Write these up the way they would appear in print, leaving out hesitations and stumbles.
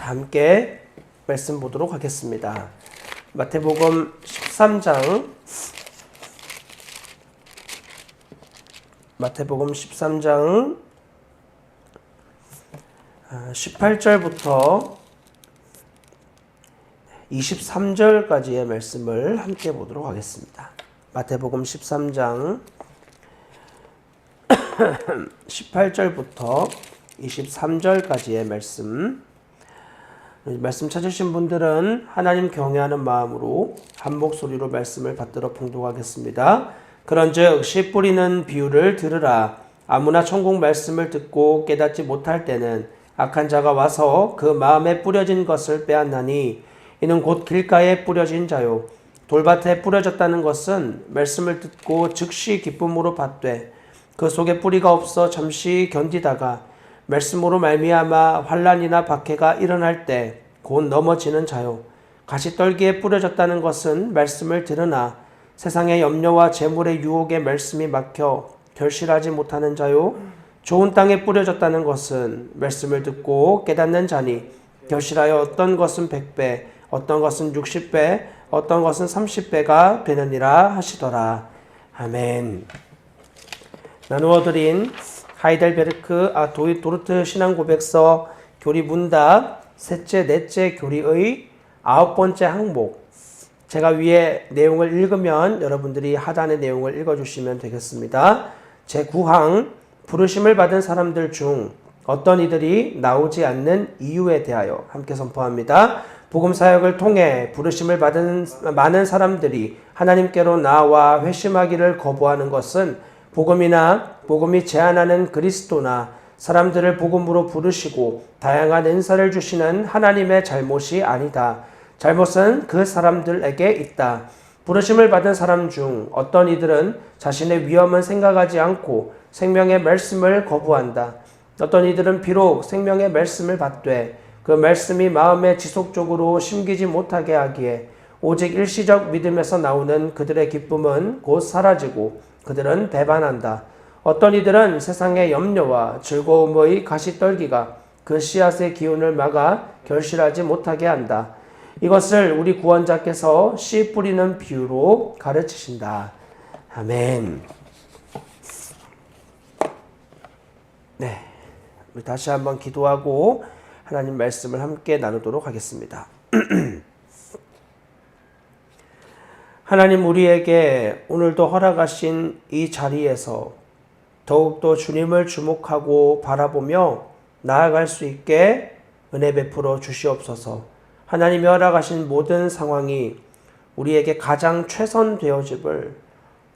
함께 말씀 보도록 하겠습니다. 마태복음 13장 18절부터 23절까지의 말씀을 함께 보도록 하겠습니다. 마태복음 13장 18절부터 23절까지의 말씀 찾으신 분들은 하나님 경외하는 마음으로 한 목소리로 말씀을 받들어 봉독하겠습니다. 그런즉 씨 뿌리는 비유를 들으라. 아무나 천국 말씀을 듣고 깨닫지 못할 때는 악한 자가 와서 그 마음에 뿌려진 것을 빼앗나니 이는 곧 길가에 뿌려진 자요 돌밭에 뿌려졌다는 것은 말씀을 듣고 즉시 기쁨으로 받되 그 속에 뿌리가 없어 잠시 견디다가 말씀으로 말미암아 환난이나 박해가 일어날 때 곧 넘어지는 자요 가시떨기에 뿌려졌다는 것은 말씀을 들으나 세상의 염려와 재물의 유혹에 말씀이 막혀 결실하지 못하는 자요 좋은 땅에 뿌려졌다는 것은 말씀을 듣고 깨닫는 자니 결실하여 어떤 것은 100배 어떤 것은 60배 어떤 것은 30배가 되느니라 하시더라. 아멘. 나누어 드린 하이델베르크 도르트 신앙고백서 교리 문답 셋째 넷째 교리의 9번째 항목, 제가 위에 내용을 읽으면 여러분들이 하단의 내용을 읽어주시면 되겠습니다. 제9항, 부르심을 받은 사람들 중 어떤 이들이 나오지 않는 이유에 대하여 함께 선포합니다. 복음사역을 통해 부르심을 받은 많은 사람들이 하나님께로 나와 회심하기를 거부하는 것은 복음이 제안하는 그리스도나 사람들을 복음으로 부르시고 다양한 은사를 주시는 하나님의 잘못이 아니다. 잘못은 그 사람들에게 있다. 부르심을 받은 사람 중 어떤 이들은 자신의 위험은 생각하지 않고 생명의 말씀을 거부한다. 어떤 이들은 비록 생명의 말씀을 받되 그 말씀이 마음에 지속적으로 심기지 못하게 하기에 오직 일시적 믿음에서 나오는 그들의 기쁨은 곧 사라지고 그들은 배반한다. 어떤 이들은 세상의 염려와 즐거움의 가시떨기가 그 씨앗의 기운을 막아 결실하지 못하게 한다. 이것을 우리 구원자께서 씨 뿌리는 비유로 가르치신다. 아멘. 네, 우리 다시 한번 기도하고 하나님 말씀을 함께 나누도록 하겠습니다. 하나님, 우리에게 오늘도 허락하신 이 자리에서 더욱더 주님을 주목하고 바라보며 나아갈 수 있게 은혜 베풀어 주시옵소서. 하나님이 허락하신 모든 상황이 우리에게 가장 최선 되어짐을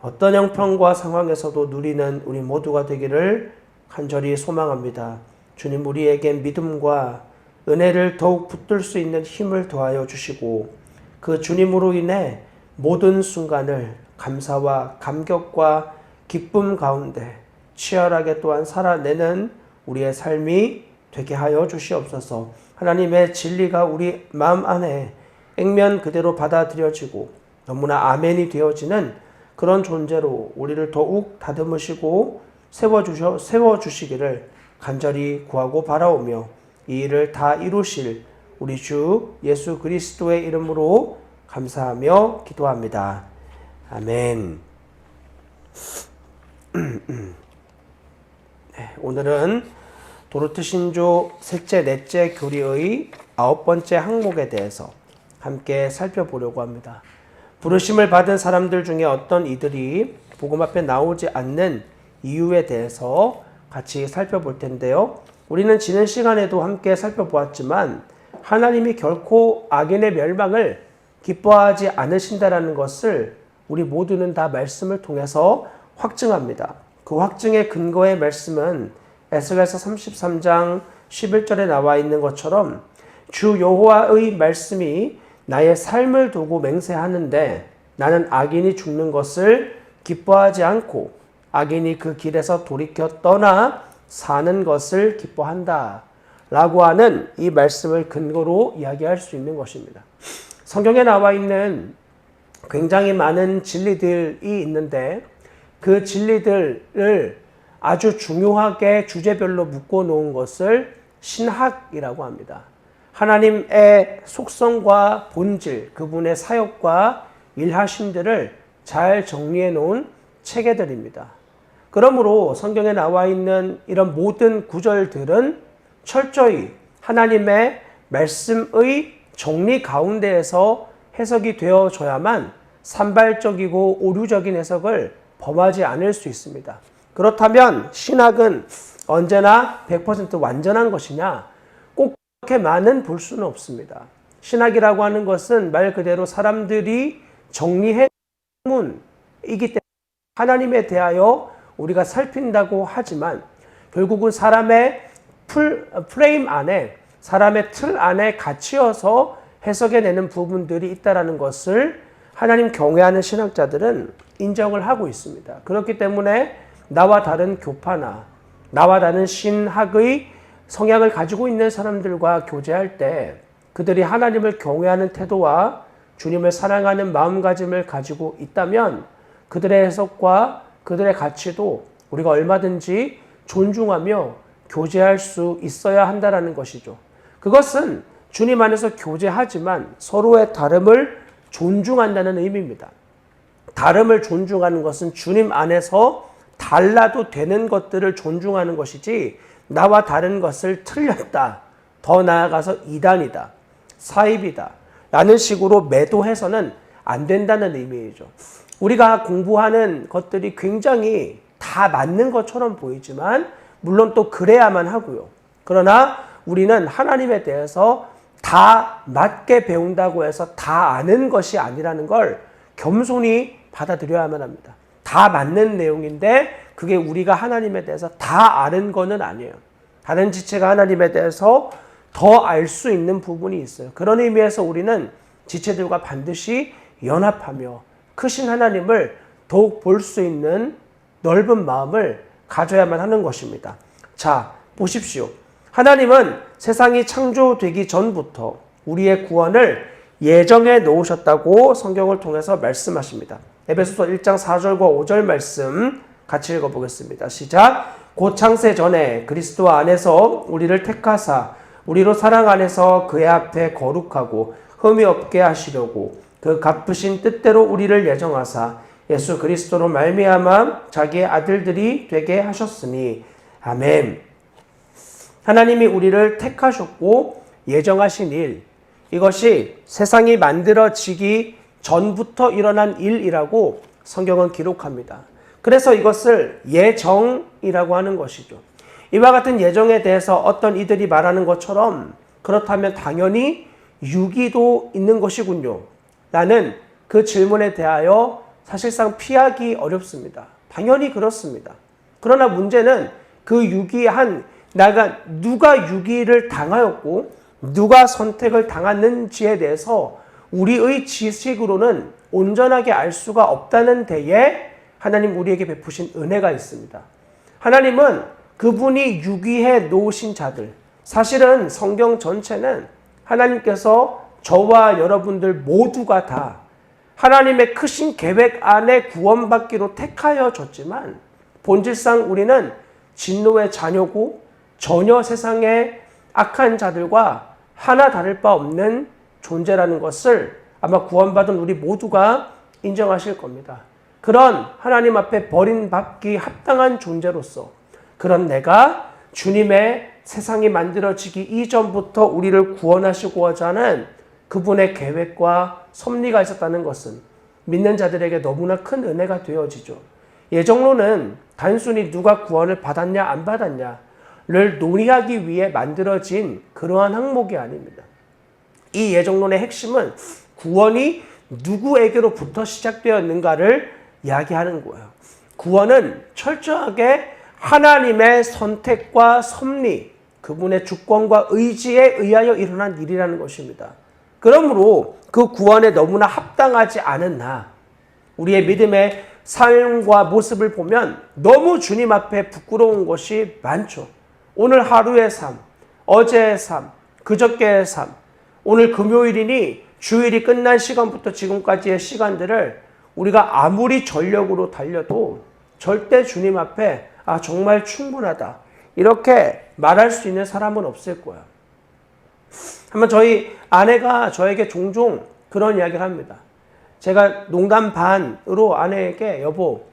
어떤 형편과 상황에서도 누리는 우리 모두가 되기를 간절히 소망합니다. 주님, 우리에게 믿음과 은혜를 더욱 붙들 수 있는 힘을 더하여 주시고 그 주님으로 인해 모든 순간을 감사와 감격과 기쁨 가운데 치열하게 또한 살아내는 우리의 삶이 되게 하여 주시옵소서. 하나님의 진리가 우리 마음 안에 액면 그대로 받아들여지고 너무나 아멘이 되어지는 그런 존재로 우리를 더욱 다듬으시고 세워주시기를 간절히 구하고 바라오며 이 일을 다 이루실 우리 주 예수 그리스도의 이름으로 감사하며 기도합니다. 아멘. 네, 오늘은 도르트 신조 셋째 넷째 교리의 9번째 항목에 대해서 함께 살펴보려고 합니다. 부르심을 받은 사람들 중에 어떤 이들이 복음 앞에 나오지 않는 이유에 대해서 같이 살펴볼 텐데요. 우리는 지난 시간에도 함께 살펴보았지만 하나님이 결코 악인의 멸망을 기뻐하지 않으신다라는 것을 우리 모두는 다 말씀을 통해서 확증합니다. 그 확증의 근거의 말씀은 에스겔서 33장 11절에 나와 있는 것처럼 주 여호와의 말씀이 나의 삶을 두고 맹세하는데 나는 악인이 죽는 것을 기뻐하지 않고 악인이 그 길에서 돌이켜 떠나 사는 것을 기뻐한다 라고 하는 이 말씀을 근거로 이야기할 수 있는 것입니다. 성경에 나와 있는 굉장히 많은 진리들이 있는데 그 진리들을 아주 중요하게 주제별로 묶어 놓은 것을 신학이라고 합니다. 하나님의 속성과 본질, 그분의 사역과 일하심들을 잘 정리해 놓은 체계들입니다. 그러므로 성경에 나와 있는 이런 모든 구절들은 철저히 하나님의 말씀의 정리 가운데에서 해석이 되어져야만 산발적이고 오류적인 해석을 범하지 않을 수 있습니다. 그렇다면 신학은 언제나 100% 완전한 것이냐? 꼭 그렇게만은 볼 수는 없습니다. 신학이라고 하는 것은 말 그대로 사람들이 정리해 놓은 문이기 때문에 하나님에 대하여 우리가 살핀다고 하지만 결국은 사람의 프레임 안에, 사람의 틀 안에 갇히어서 해석해내는 부분들이 있다는 것을 하나님 경외하는 신학자들은 인정을 하고 있습니다. 그렇기 때문에 나와 다른 교파나 나와 다른 신학의 성향을 가지고 있는 사람들과 교제할 때 그들이 하나님을 경외하는 태도와 주님을 사랑하는 마음가짐을 가지고 있다면 그들의 해석과 그들의 가치도 우리가 얼마든지 존중하며 교제할 수 있어야 한다는 것이죠. 그것은 주님 안에서 교제하지만 서로의 다름을 존중한다는 의미입니다. 다름을 존중하는 것은 주님 안에서 달라도 되는 것들을 존중하는 것이지 나와 다른 것을 틀렸다, 더 나아가서 이단이다, 사입이다 라는 식으로 매도해서는 안 된다는 의미이죠. 우리가 공부하는 것들이 굉장히 다 맞는 것처럼 보이지만 물론 또 그래야만 하고요. 그러나 우리는 하나님에 대해서 다 맞게 배운다고 해서 다 아는 것이 아니라는 걸 겸손히 받아들여야만 합니다. 다 맞는 내용인데 그게 우리가 하나님에 대해서 다 아는 거는 아니에요. 다른 지체가 하나님에 대해서 더 알 수 있는 부분이 있어요. 그런 의미에서 우리는 지체들과 반드시 연합하며 크신 하나님을 더욱 볼 수 있는 넓은 마음을 가져야만 하는 것입니다. 자, 보십시오. 하나님은 세상이 창조되기 전부터 우리의 구원을 예정해 놓으셨다고 성경을 통해서 말씀하십니다. 에베소서 1장 4절과 5절 말씀 같이 읽어보겠습니다. 시작. 곧 창세 전에 그리스도 안에서 우리를 택하사 우리로 사랑 안에서 그의 앞에 거룩하고 흠이 없게 하시려고 그 갚으신 뜻대로 우리를 예정하사 예수 그리스도로 말미암아 자기의 아들들이 되게 하셨으니 아멘. 하나님이 우리를 택하셨고 예정하신 일, 이것이 세상이 만들어지기 전부터 일어난 일이라고 성경은 기록합니다. 그래서 이것을 예정이라고 하는 것이죠. 이와 같은 예정에 대해서 어떤 이들이 말하는 것처럼 그렇다면 당연히 유기도 있는 것이군요 라는 그 질문에 대하여 사실상 피하기 어렵습니다. 당연히 그렇습니다. 그러나 문제는 그 유기한 누가 유기를 당하였고 누가 선택을 당했는지에 대해서 우리의 지식으로는 온전하게 알 수가 없다는 데에 하나님 우리에게 베푸신 은혜가 있습니다. 하나님은 그분이 유기해 놓으신 자들, 사실은 성경 전체는 하나님께서 저와 여러분들 모두가 다 하나님의 크신 계획 안에 구원받기로 택하여 졌지만 본질상 우리는 진노의 자녀고 전혀 세상의 악한 자들과 하나 다를 바 없는 존재라는 것을 아마 구원받은 우리 모두가 인정하실 겁니다. 그런 하나님 앞에 버림받기 합당한 존재로서 그런 내가 주님의 세상이 만들어지기 이전부터 우리를 구원하시고자 하는 그분의 계획과 섭리가 있었다는 것은 믿는 자들에게 너무나 큰 은혜가 되어지죠. 예정론은 단순히 누가 구원을 받았냐 안 받았냐를 논의하기 위해 만들어진 그러한 항목이 아닙니다. 이 예정론의 핵심은 구원이 누구에게로부터 시작되었는가를 이야기하는 거예요. 구원은 철저하게 하나님의 선택과 섭리, 그분의 주권과 의지에 의하여 일어난 일이라는 것입니다. 그러므로 그 구원에 너무나 합당하지 않은 나, 우리의 믿음의 삶과 모습을 보면 너무 주님 앞에 부끄러운 것이 많죠. 오늘 하루의 삶, 어제의 삶, 그저께의 삶, 오늘 금요일이니 주일이 끝난 시간부터 지금까지의 시간들을 우리가 아무리 전력으로 달려도 절대 주님 앞에 정말 충분하다 이렇게 말할 수 있는 사람은 없을 거야. 한번 저희 아내가 저에게 종종 그런 이야기를 합니다. 제가 농담 반으로 아내에게 여보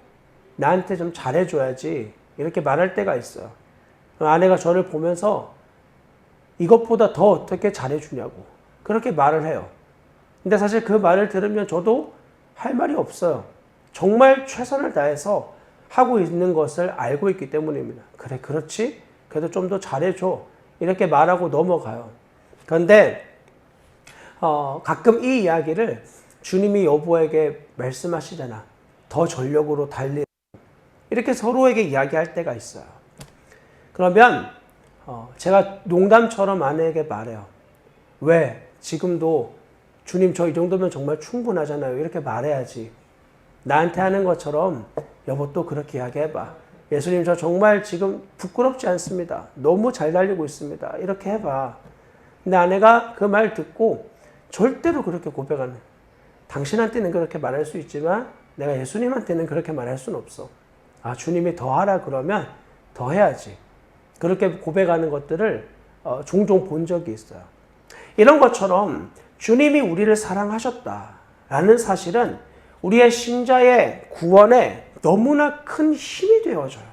나한테 좀 잘해줘야지 이렇게 말할 때가 있어요. 아내가 저를 보면서 이것보다 더 어떻게 잘해주냐고 그렇게 말을 해요. 근데 사실 그 말을 들으면 저도 할 말이 없어요. 정말 최선을 다해서 하고 있는 것을 알고 있기 때문입니다. 그래 그렇지? 그래도 좀 더 잘해줘 이렇게 말하고 넘어가요. 그런데 가끔 이 이야기를 주님이 여보에게 말씀하시잖아. 더 전력으로 달리라. 이렇게 서로에게 이야기할 때가 있어요. 그러면 제가 농담처럼 아내에게 말해요. 왜? 지금도 주님 저 이 정도면 정말 충분하잖아요. 이렇게 말해야지. 나한테 하는 것처럼 여보 또 그렇게 이야기해봐. 예수님 저 정말 지금 부끄럽지 않습니다. 너무 잘 달리고 있습니다. 이렇게 해봐. 근데 아내가 그 말 듣고 절대로 그렇게 고백하는 당신한테는 그렇게 말할 수 있지만 내가 예수님한테는 그렇게 말할 수는 없어. 아 주님이 더 하라 그러면 더 해야지. 그렇게 고백하는 것들을 종종 본 적이 있어요. 이런 것처럼 주님이 우리를 사랑하셨다라는 사실은 우리의 신자의 구원에 너무나 큰 힘이 되어줘요.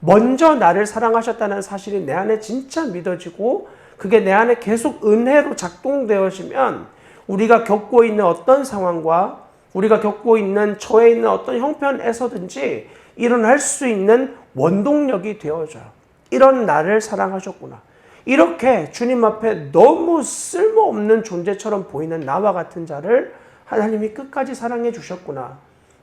먼저 나를 사랑하셨다는 사실이 내 안에 진짜 믿어지고 그게 내 안에 계속 은혜로 작동되어지면 우리가 겪고 있는 어떤 상황과 우리가 겪고 있는 처해 있는 어떤 형편에서든지 일어날 수 있는 원동력이 되어져요. 이런 나를 사랑하셨구나. 이렇게 주님 앞에 너무 쓸모없는 존재처럼 보이는 나와 같은 자를 하나님이 끝까지 사랑해 주셨구나.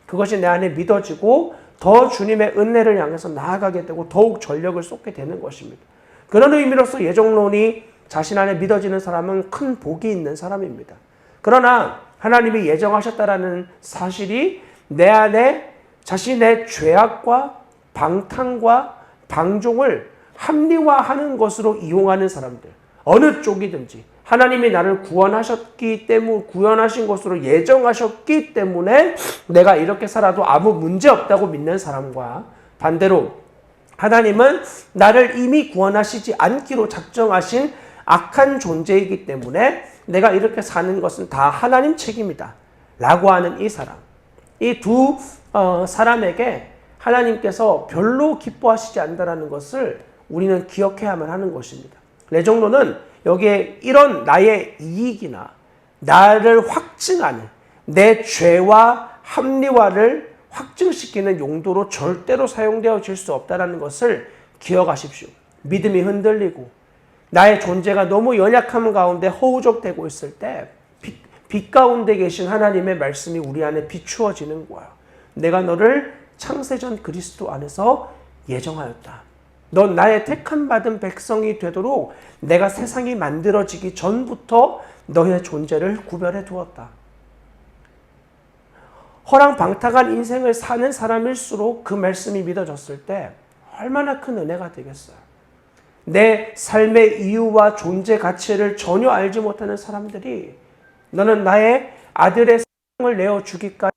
그것이 내 안에 믿어지고 더 주님의 은혜를 향해서 나아가게 되고 더욱 전력을 쏟게 되는 것입니다. 그런 의미로서 예정론이 자신 안에 믿어지는 사람은 큰 복이 있는 사람입니다. 그러나 하나님이 예정하셨다라는 사실이 내 안에 자신의 죄악과 방탕과 방종을 합리화하는 것으로 이용하는 사람들, 어느 쪽이든지 하나님이 나를 구원하신 것으로 예정하셨기 때문에 내가 이렇게 살아도 아무 문제 없다고 믿는 사람과 반대로 하나님은 나를 이미 구원하시지 않기로 작정하신 악한 존재이기 때문에 내가 이렇게 사는 것은 다 하나님 책임이다 라고 하는 이 사람, 이 두 사람에게 하나님께서 별로 기뻐하시지 않는다는 것을 우리는 기억해야만 하는 것입니다. 레정론은 여기에 이런 나의 이익이나 나를 확증하는 내 죄와 합리화를 확증시키는 용도로 절대로 사용되어질 수 없다는 것을 기억하십시오. 믿음이 흔들리고 나의 존재가 너무 연약함 가운데 허우적대고 있을 때 빛 가운데 계신 하나님의 말씀이 우리 안에 비추어지는 거야. 내가 너를 창세전 그리스도 안에서 예정하였다. 넌 나의 택함 받은 백성이 되도록 내가 세상이 만들어지기 전부터 너의 존재를 구별해 두었다. 허랑방탕한 인생을 사는 사람일수록 그 말씀이 믿어졌을 때 얼마나 큰 은혜가 되겠어요. 내 삶의 이유와 존재 가치를 전혀 알지 못하는 사람들이 너는 나의 아들의 사랑을 내어주기까지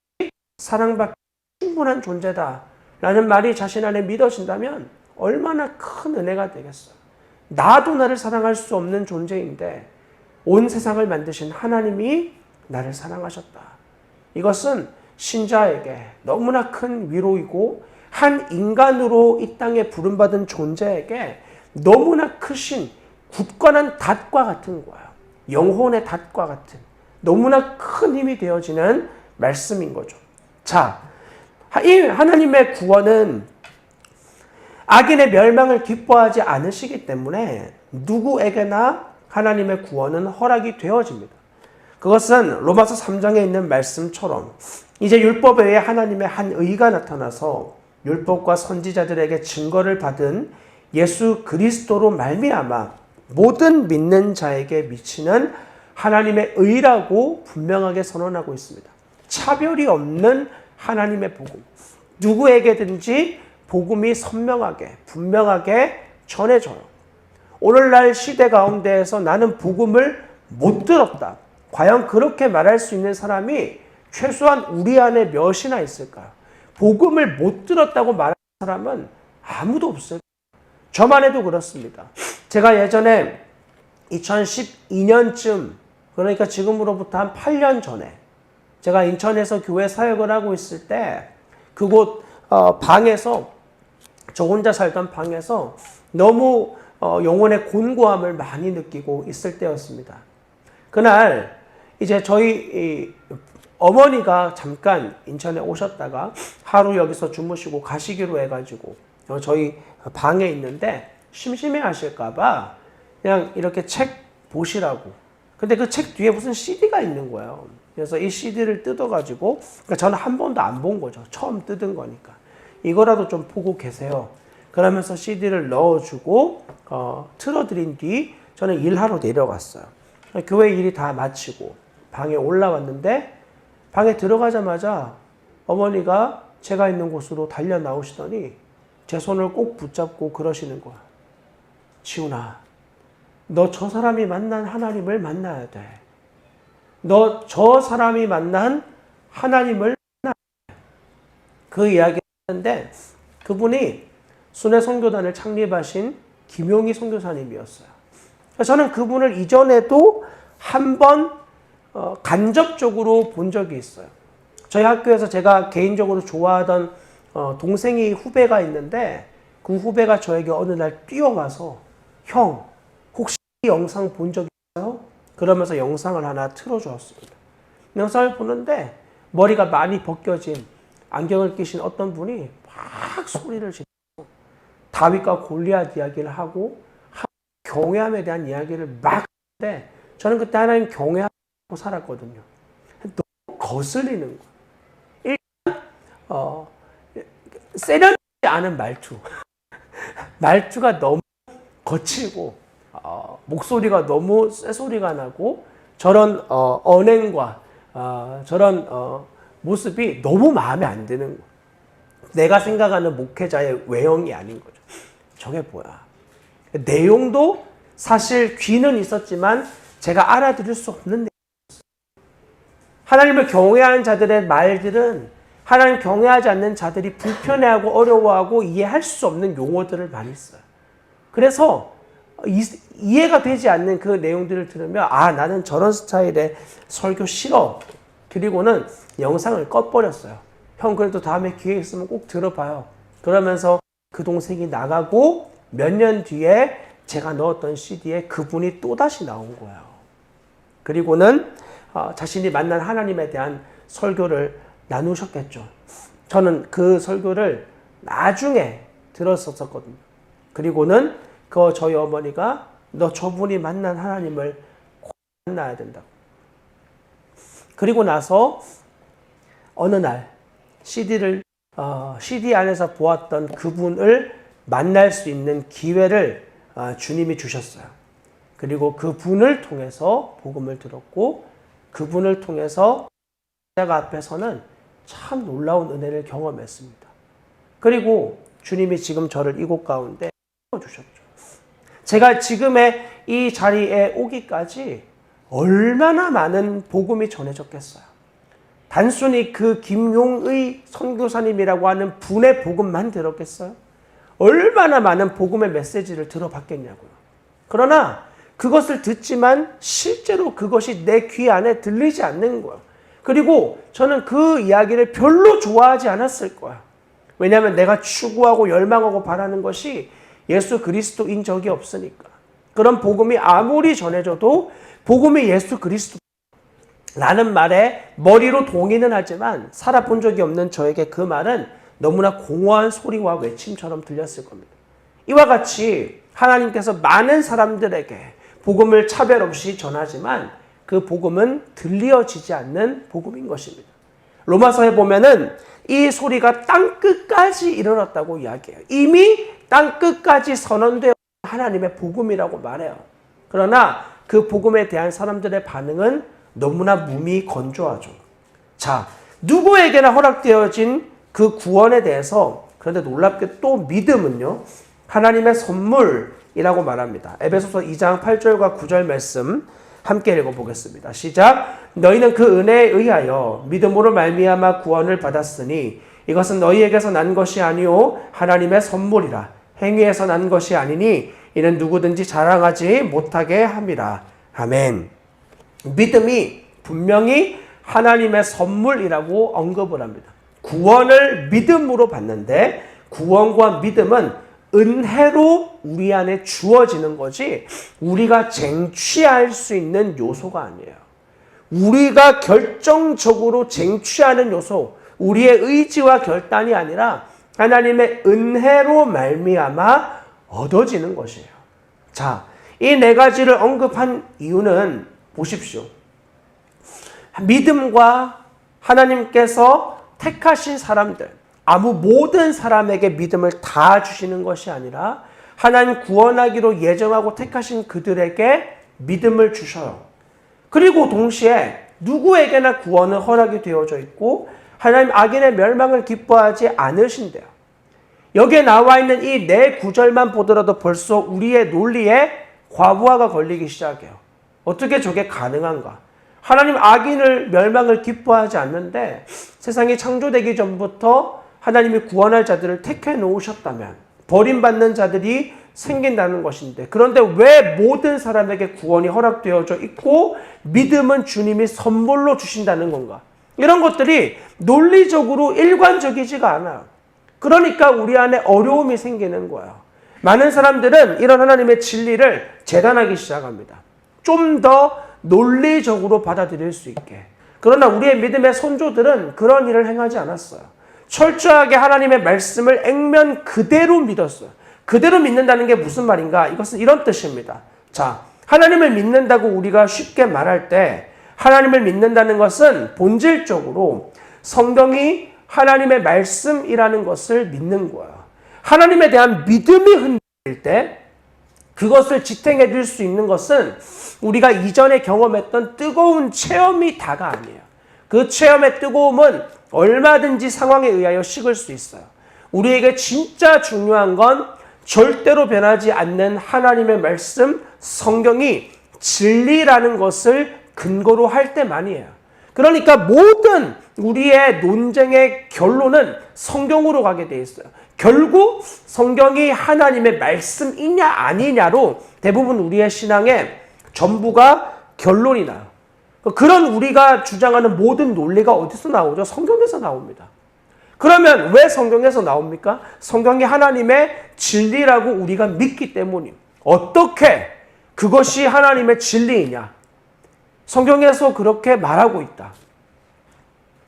사랑받기 충분한 존재다 라는 말이 자신 안에 믿어진다면 얼마나 큰 은혜가 되겠어요. 나도 나를 사랑할 수 없는 존재인데 온 세상을 만드신 하나님이 나를 사랑하셨다. 이것은 신자에게 너무나 큰 위로이고 한 인간으로 이 땅에 부름받은 존재에게 너무나 크신 굳건한 닷과 같은 거예요. 영혼의 닷과 같은 너무나 큰 힘이 되어지는 말씀인 거죠. 자, 이 하나님의 구원은 악인의 멸망을 기뻐하지 않으시기 때문에 누구에게나 하나님의 구원은 허락이 되어집니다. 그것은 로마서 3장에 있는 말씀처럼 이제 율법 외에 하나님의 한 의가 나타나서 율법과 선지자들에게 증거를 받은 예수 그리스도로 말미암아 모든 믿는 자에게 미치는 하나님의 의라고 분명하게 선언하고 있습니다. 차별이 없는 하나님의 복음. 누구에게든지 복음이 선명하게 분명하게 전해져요. 오늘날 시대 가운데에서 나는 복음을 못 들었다. 과연 그렇게 말할 수 있는 사람이 최소한 우리 안에 몇이나 있을까요? 복음을 못 들었다고 말하는 사람은 아무도 없어요. 저만 해도 그렇습니다. 제가 예전에 2012년쯤, 그러니까 지금으로부터 한 8년 전에 제가 인천에서 교회 사역을 하고 있을 때 그곳 방에서, 저 혼자 살던 방에서 너무 영혼의 곤고함을 많이 느끼고 있을 때였습니다. 그날 이제 저희 어머니가 잠깐 인천에 오셨다가 하루 여기서 주무시고 가시기로 해가지고 저희 방에 있는데 심심해 하실까봐 그냥 이렇게 책 보시라고. 근데 그 책 뒤에 무슨 CD가 있는 거예요. 그래서 이 CD를 뜯어가지고, 그러니까 저는 한 번도 안 본 거죠. 처음 뜯은 거니까. 이거라도 좀 보고 계세요. 그러면서 CD를 넣어주고 틀어드린 뒤 저는 일하러 내려갔어요. 교회 일이 다 마치고 방에 올라왔는데 방에 들어가자마자 어머니가 제가 있는 곳으로 달려 나오시더니 제 손을 꼭 붙잡고 그러시는 거야. 지훈아, 너 저 사람이 만난 하나님을 만나야 돼. 너 저 사람이 만난 하나님을 만나야 돼. 그 이야기를 했는데 그분이 순회 선교단을 창립하신 김용희 선교사님이었어요. 저는 그분을 이전에도 한 번 간접적으로 본 적이 있어요. 저희 학교에서 제가 개인적으로 좋아하던 동생이 후배가 있는데 그 후배가 저에게 어느 날 뛰어와서 형, 혹시 이 영상 본 적 있어요? 그러면서 영상을 하나 틀어주었습니다. 영상을 보는데 머리가 많이 벗겨진 안경을 끼신 어떤 분이 막 소리를 지르고 다윗과 골리앗 이야기를 하고 경외함에 대한 이야기를 막 하는데 저는 그때 하나님 경외하고 살았거든요. 너무 거슬리는 거예요. 일단 세련되지 않은 말투. 말투가 너무 거칠고 목소리가 너무 쇠소리가 나고 저런 언행과 저런 모습이 너무 마음에 안 드는 거예요. 내가 생각하는 목회자의 외형이 아닌 거죠. 저게 뭐야. 내용도 사실 귀는 있었지만 제가 알아들을 수 없는 내용이었어요. 하나님을 경외하는 자들의 말들은 하나님 경외하지 않는 자들이 불편해하고 어려워하고 이해할 수 없는 용어들을 많이 써요. 그래서 이해가 되지 않는 그 내용들을 들으면 나는 저런 스타일의 설교 싫어. 그리고는 영상을 꺼버렸어요. 형 그래도 다음에 기회 있으면 꼭 들어봐요. 그러면서 그 동생이 나가고 몇 년 뒤에 제가 넣었던 CD에 그분이 또다시 나온 거예요. 그리고는 자신이 만난 하나님에 대한 설교를 나누셨겠죠. 저는 그 설교를 나중에 들었었거든요. 그리고는 저희 어머니가 너 저분이 만난 하나님을 꼭 만나야 된다고. 그리고 나서 어느 날 CD 안에서 보았던 그분을 만날 수 있는 기회를 주님이 주셨어요. 그리고 그분을 통해서 복음을 들었고 그분을 통해서 제가 앞에서는 참 놀라운 은혜를 경험했습니다. 그리고 주님이 지금 저를 이곳 가운데 주셨죠. 제가 지금의 이 자리에 오기까지 얼마나 많은 복음이 전해졌겠어요. 단순히 그 김용의 선교사님이라고 하는 분의 복음만 들었겠어요? 얼마나 많은 복음의 메시지를 들어봤겠냐고요. 그러나 그것을 듣지만 실제로 그것이 내 귀 안에 들리지 않는 거예요. 그리고 저는 그 이야기를 별로 좋아하지 않았을 거야. 왜냐하면 내가 추구하고 열망하고 바라는 것이 예수 그리스도인 적이 없으니까. 그런 복음이 아무리 전해져도 복음이 예수 그리스도라는 말에 머리로 동의는 하지만 살아본 적이 없는 저에게 그 말은 너무나 공허한 소리와 외침처럼 들렸을 겁니다. 이와 같이 하나님께서 많은 사람들에게 복음을 차별 없이 전하지만 그 복음은 들려지지 않는 복음인 것입니다. 로마서에 보면은 이 소리가 땅끝까지 이르렀다고 이야기해요. 이미 땅끝까지 선언되어 하나님의 복음이라고 말해요. 그러나 그 복음에 대한 사람들의 반응은 너무나 무미 건조하죠. 자, 누구에게나 허락되어진 그 구원에 대해서 그런데 놀랍게 또 믿음은요. 하나님의 선물이라고 말합니다. 에베소서 2장 8절과 9절 말씀 함께 읽어보겠습니다. 시작. 너희는 그 은혜에 의하여 믿음으로 말미암아 구원을 받았으니 이것은 너희에게서 난 것이 아니오 하나님의 선물이라. 행위에서 난 것이 아니니 이는 누구든지 자랑하지 못하게 함이라. 아멘. 믿음이 분명히 하나님의 선물이라고 언급을 합니다. 구원을 믿음으로 받는데 구원과 믿음은 은혜로 우리 안에 주어지는 거지 우리가 쟁취할 수 있는 요소가 아니에요. 우리가 결정적으로 쟁취하는 요소, 우리의 의지와 결단이 아니라 하나님의 은혜로 말미암아 얻어지는 것이에요. 자, 이 네 가지를 언급한 이유는 보십시오. 믿음과 하나님께서 택하신 사람들, 아무 모든 사람에게 믿음을 다 주시는 것이 아니라 하나님 구원하기로 예정하고 택하신 그들에게 믿음을 주셔요. 그리고 동시에 누구에게나 구원은 허락이 되어져 있고 하나님 악인의 멸망을 기뻐하지 않으신대요. 여기에 나와 있는 이 네 구절만 보더라도 벌써 우리의 논리에 과부하가 걸리기 시작해요. 어떻게 저게 가능한가? 하나님 악인을 멸망을 기뻐하지 않는데 세상이 창조되기 전부터 하나님이 구원할 자들을 택해 놓으셨다면 버림받는 자들이 생긴다는 것인데 그런데 왜 모든 사람에게 구원이 허락되어져 있고 믿음은 주님이 선물로 주신다는 건가? 이런 것들이 논리적으로 일관적이지가 않아요. 그러니까 우리 안에 어려움이 생기는 거예요. 많은 사람들은 이런 하나님의 진리를 재단하기 시작합니다. 좀 더 논리적으로 받아들일 수 있게. 그러나 우리의 믿음의 선조들은 그런 일을 행하지 않았어요. 철저하게 하나님의 말씀을 액면 그대로 믿었어요. 그대로 믿는다는 게 무슨 말인가? 이것은 이런 뜻입니다. 자, 하나님을 믿는다고 우리가 쉽게 말할 때 하나님을 믿는다는 것은 본질적으로 성경이 하나님의 말씀이라는 것을 믿는 거예요. 하나님에 대한 믿음이 흔들릴 때 그것을 지탱해 줄 수 있는 것은 우리가 이전에 경험했던 뜨거운 체험이 다가 아니에요. 그 체험의 뜨거움은 얼마든지 상황에 의하여 식을 수 있어요. 우리에게 진짜 중요한 건 절대로 변하지 않는 하나님의 말씀, 성경이 진리라는 것을 근거로 할 때만이에요. 그러니까 모든 우리의 논쟁의 결론은 성경으로 가게 돼 있어요. 결국 성경이 하나님의 말씀이냐 아니냐로 대부분 우리의 신앙의 전부가 결론이 나요. 그런 우리가 주장하는 모든 논리가 어디서 나오죠? 성경에서 나옵니다. 그러면 왜 성경에서 나옵니까? 성경이 하나님의 진리라고 우리가 믿기 때문이에요. 어떻게 그것이 하나님의 진리이냐? 성경에서 그렇게 말하고 있다.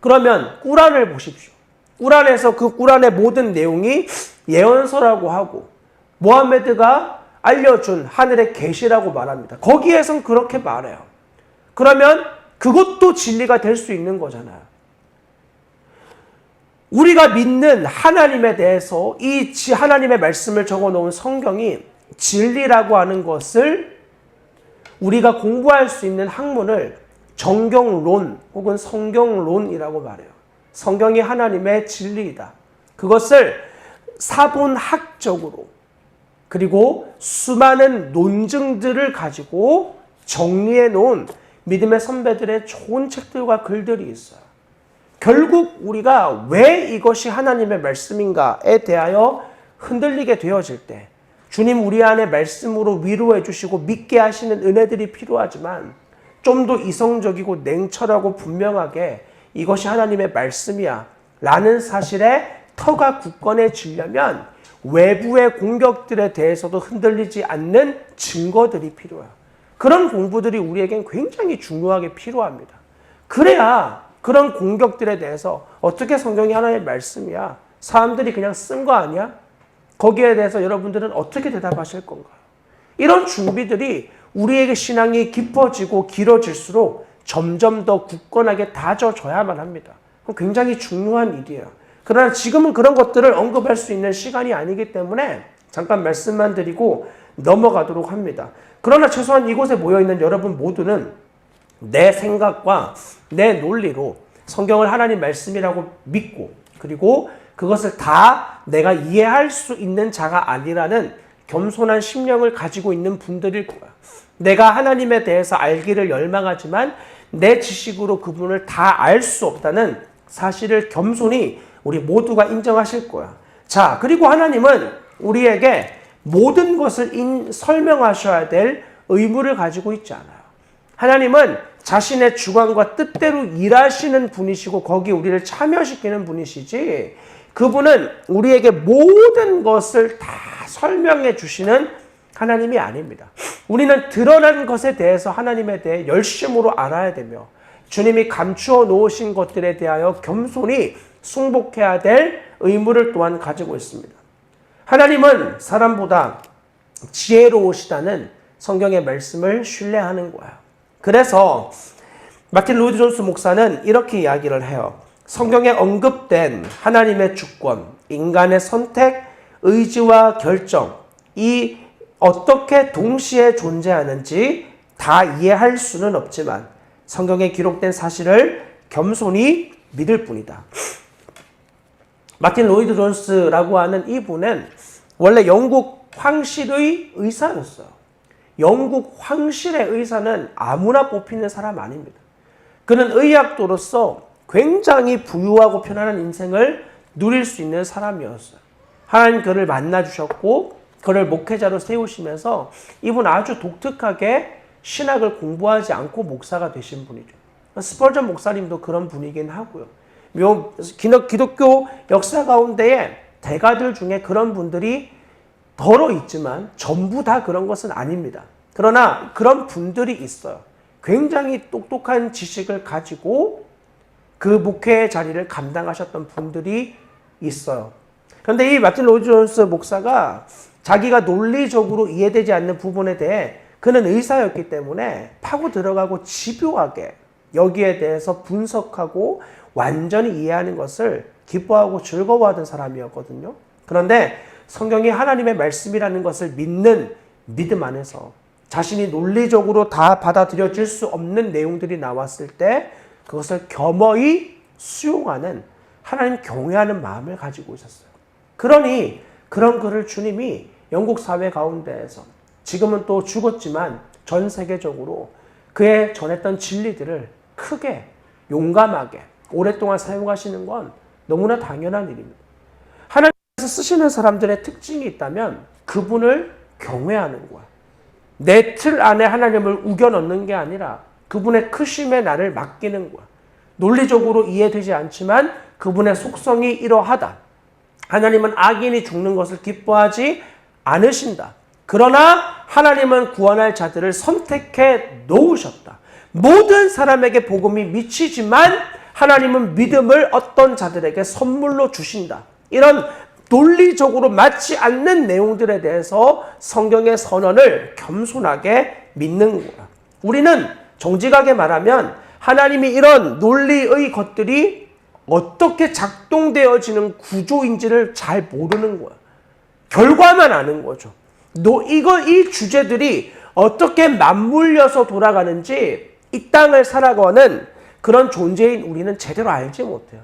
그러면 꾸란을 보십시오. 꾸란에서 그 꾸란의 모든 내용이 예언서라고 하고 모하메드가 알려준 하늘의 계시라고 말합니다. 거기에선 그렇게 말해요. 그러면 그것도 진리가 될 수 있는 거잖아요. 우리가 믿는 하나님에 대해서 이 하나님의 말씀을 적어놓은 성경이 진리라고 하는 것을 우리가 공부할 수 있는 학문을 정경론 혹은 성경론이라고 말해요. 성경이 하나님의 진리이다. 그것을 사본학적으로 그리고 수많은 논증들을 가지고 정리해 놓은 믿음의 선배들의 좋은 책들과 글들이 있어요. 결국 우리가 왜 이것이 하나님의 말씀인가에 대하여 흔들리게 되어질 때 주님 우리 안에 말씀으로 위로해 주시고 믿게 하시는 은혜들이 필요하지만 좀 더 이성적이고 냉철하고 분명하게 이것이 하나님의 말씀이야 라는 사실에 터가 굳건해지려면 외부의 공격들에 대해서도 흔들리지 않는 증거들이 필요해요. 그런 공부들이 우리에겐 굉장히 중요하게 필요합니다. 그래야 그런 공격들에 대해서 어떻게 성경이 하나님의 말씀이야? 사람들이 그냥 쓴 거 아니야? 거기에 대해서 여러분들은 어떻게 대답하실 건가요? 이런 준비들이 우리에게 신앙이 깊어지고 길어질수록 점점 더 굳건하게 다져져야만 합니다. 굉장히 중요한 일이에요. 그러나 지금은 그런 것들을 언급할 수 있는 시간이 아니기 때문에 잠깐 말씀만 드리고 넘어가도록 합니다. 그러나 최소한 이곳에 모여있는 여러분 모두는 내 생각과 내 논리로 성경을 하나님 말씀이라고 믿고 그리고 그것을 다 내가 이해할 수 있는 자가 아니라는 겸손한 심령을 가지고 있는 분들일 거야. 내가 하나님에 대해서 알기를 열망하지만 내 지식으로 그분을 다 알 수 없다는 사실을 겸손히 우리 모두가 인정하실 거야. 자, 그리고 하나님은 우리에게 모든 것을 설명하셔야 될 의무를 가지고 있지 않아요. 하나님은 자신의 주관과 뜻대로 일하시는 분이시고 거기에 우리를 참여시키는 분이시지, 그분은 우리에게 모든 것을 다 설명해 주시는 하나님이 아닙니다. 우리는 드러난 것에 대해서 하나님에 대해 열심으로 알아야 되며 주님이 감추어 놓으신 것들에 대하여 겸손히 순복해야 될 의무를 또한 가지고 있습니다. 하나님은 사람보다 지혜로우시다는 성경의 말씀을 신뢰하는 거야. 그래서 마틴 로이드 존스 목사는 이렇게 이야기를 해요. 성경에 언급된 하나님의 주권, 인간의 선택, 의지와 결정, 이 어떻게 동시에 존재하는지 다 이해할 수는 없지만 성경에 기록된 사실을 겸손히 믿을 뿐이다. 마틴 로이드 존스라고 하는 이분은 원래 영국 황실의 의사였어요. 영국 황실의 의사는 아무나 뽑히는 사람 아닙니다. 그는 의학도로서 굉장히 부유하고 편안한 인생을 누릴 수 있는 사람이었어요. 하나님 그를 만나주셨고 그를 목회자로 세우시면서 이분 아주 독특하게 신학을 공부하지 않고 목사가 되신 분이죠. 스펄전 목사님도 그런 분이긴 하고요. 기독교 역사 가운데에 대가들 중에 그런 분들이 덜어 있지만 전부 다 그런 것은 아닙니다. 그러나 그런 분들이 있어요. 굉장히 똑똑한 지식을 가지고 그 목회의 자리를 감당하셨던 분들이 있어요. 그런데 이 마틴 로이드 존스 목사가 자기가 논리적으로 이해되지 않는 부분에 대해 그는 의사였기 때문에 파고 들어가고 집요하게 여기에 대해서 분석하고 완전히 이해하는 것을 기뻐하고 즐거워하던 사람이었거든요. 그런데 성경이 하나님의 말씀이라는 것을 믿는 믿음 안에서 자신이 논리적으로 다 받아들여질 수 없는 내용들이 나왔을 때 그것을 겸허히 수용하는 하나님 경외하는 마음을 가지고 있었어요. 그러니 그런 그를 주님이 영국 사회 가운데에서 지금은 또 죽었지만 전 세계적으로 그의 전했던 진리들을 크게 용감하게 오랫동안 사용하시는 건 너무나 당연한 일입니다. 하나님께서 쓰시는 사람들의 특징이 있다면 그분을 경외하는 거야. 내 틀 안에 하나님을 우겨 넣는 게 아니라 그분의 크심에 나를 맡기는 거야. 논리적으로 이해되지 않지만 그분의 속성이 이러하다. 하나님은 악인이 죽는 것을 기뻐하지 않으신다. 그러나 하나님은 구원할 자들을 선택해 놓으셨다. 모든 사람에게 복음이 미치지만 하나님은 믿음을 어떤 자들에게 선물로 주신다. 이런 논리적으로 맞지 않는 내용들에 대해서 성경의 선언을 겸손하게 믿는 거야. 우리는 정직하게 말하면 하나님이 이런 논리의 것들이 어떻게 작동되어지는 구조인지를 잘 모르는 거야. 결과만 아는 거죠. 이 주제들이 어떻게 맞물려서 돌아가는지 이 땅을 살아가는 그런 존재인 우리는 제대로 알지 못해요.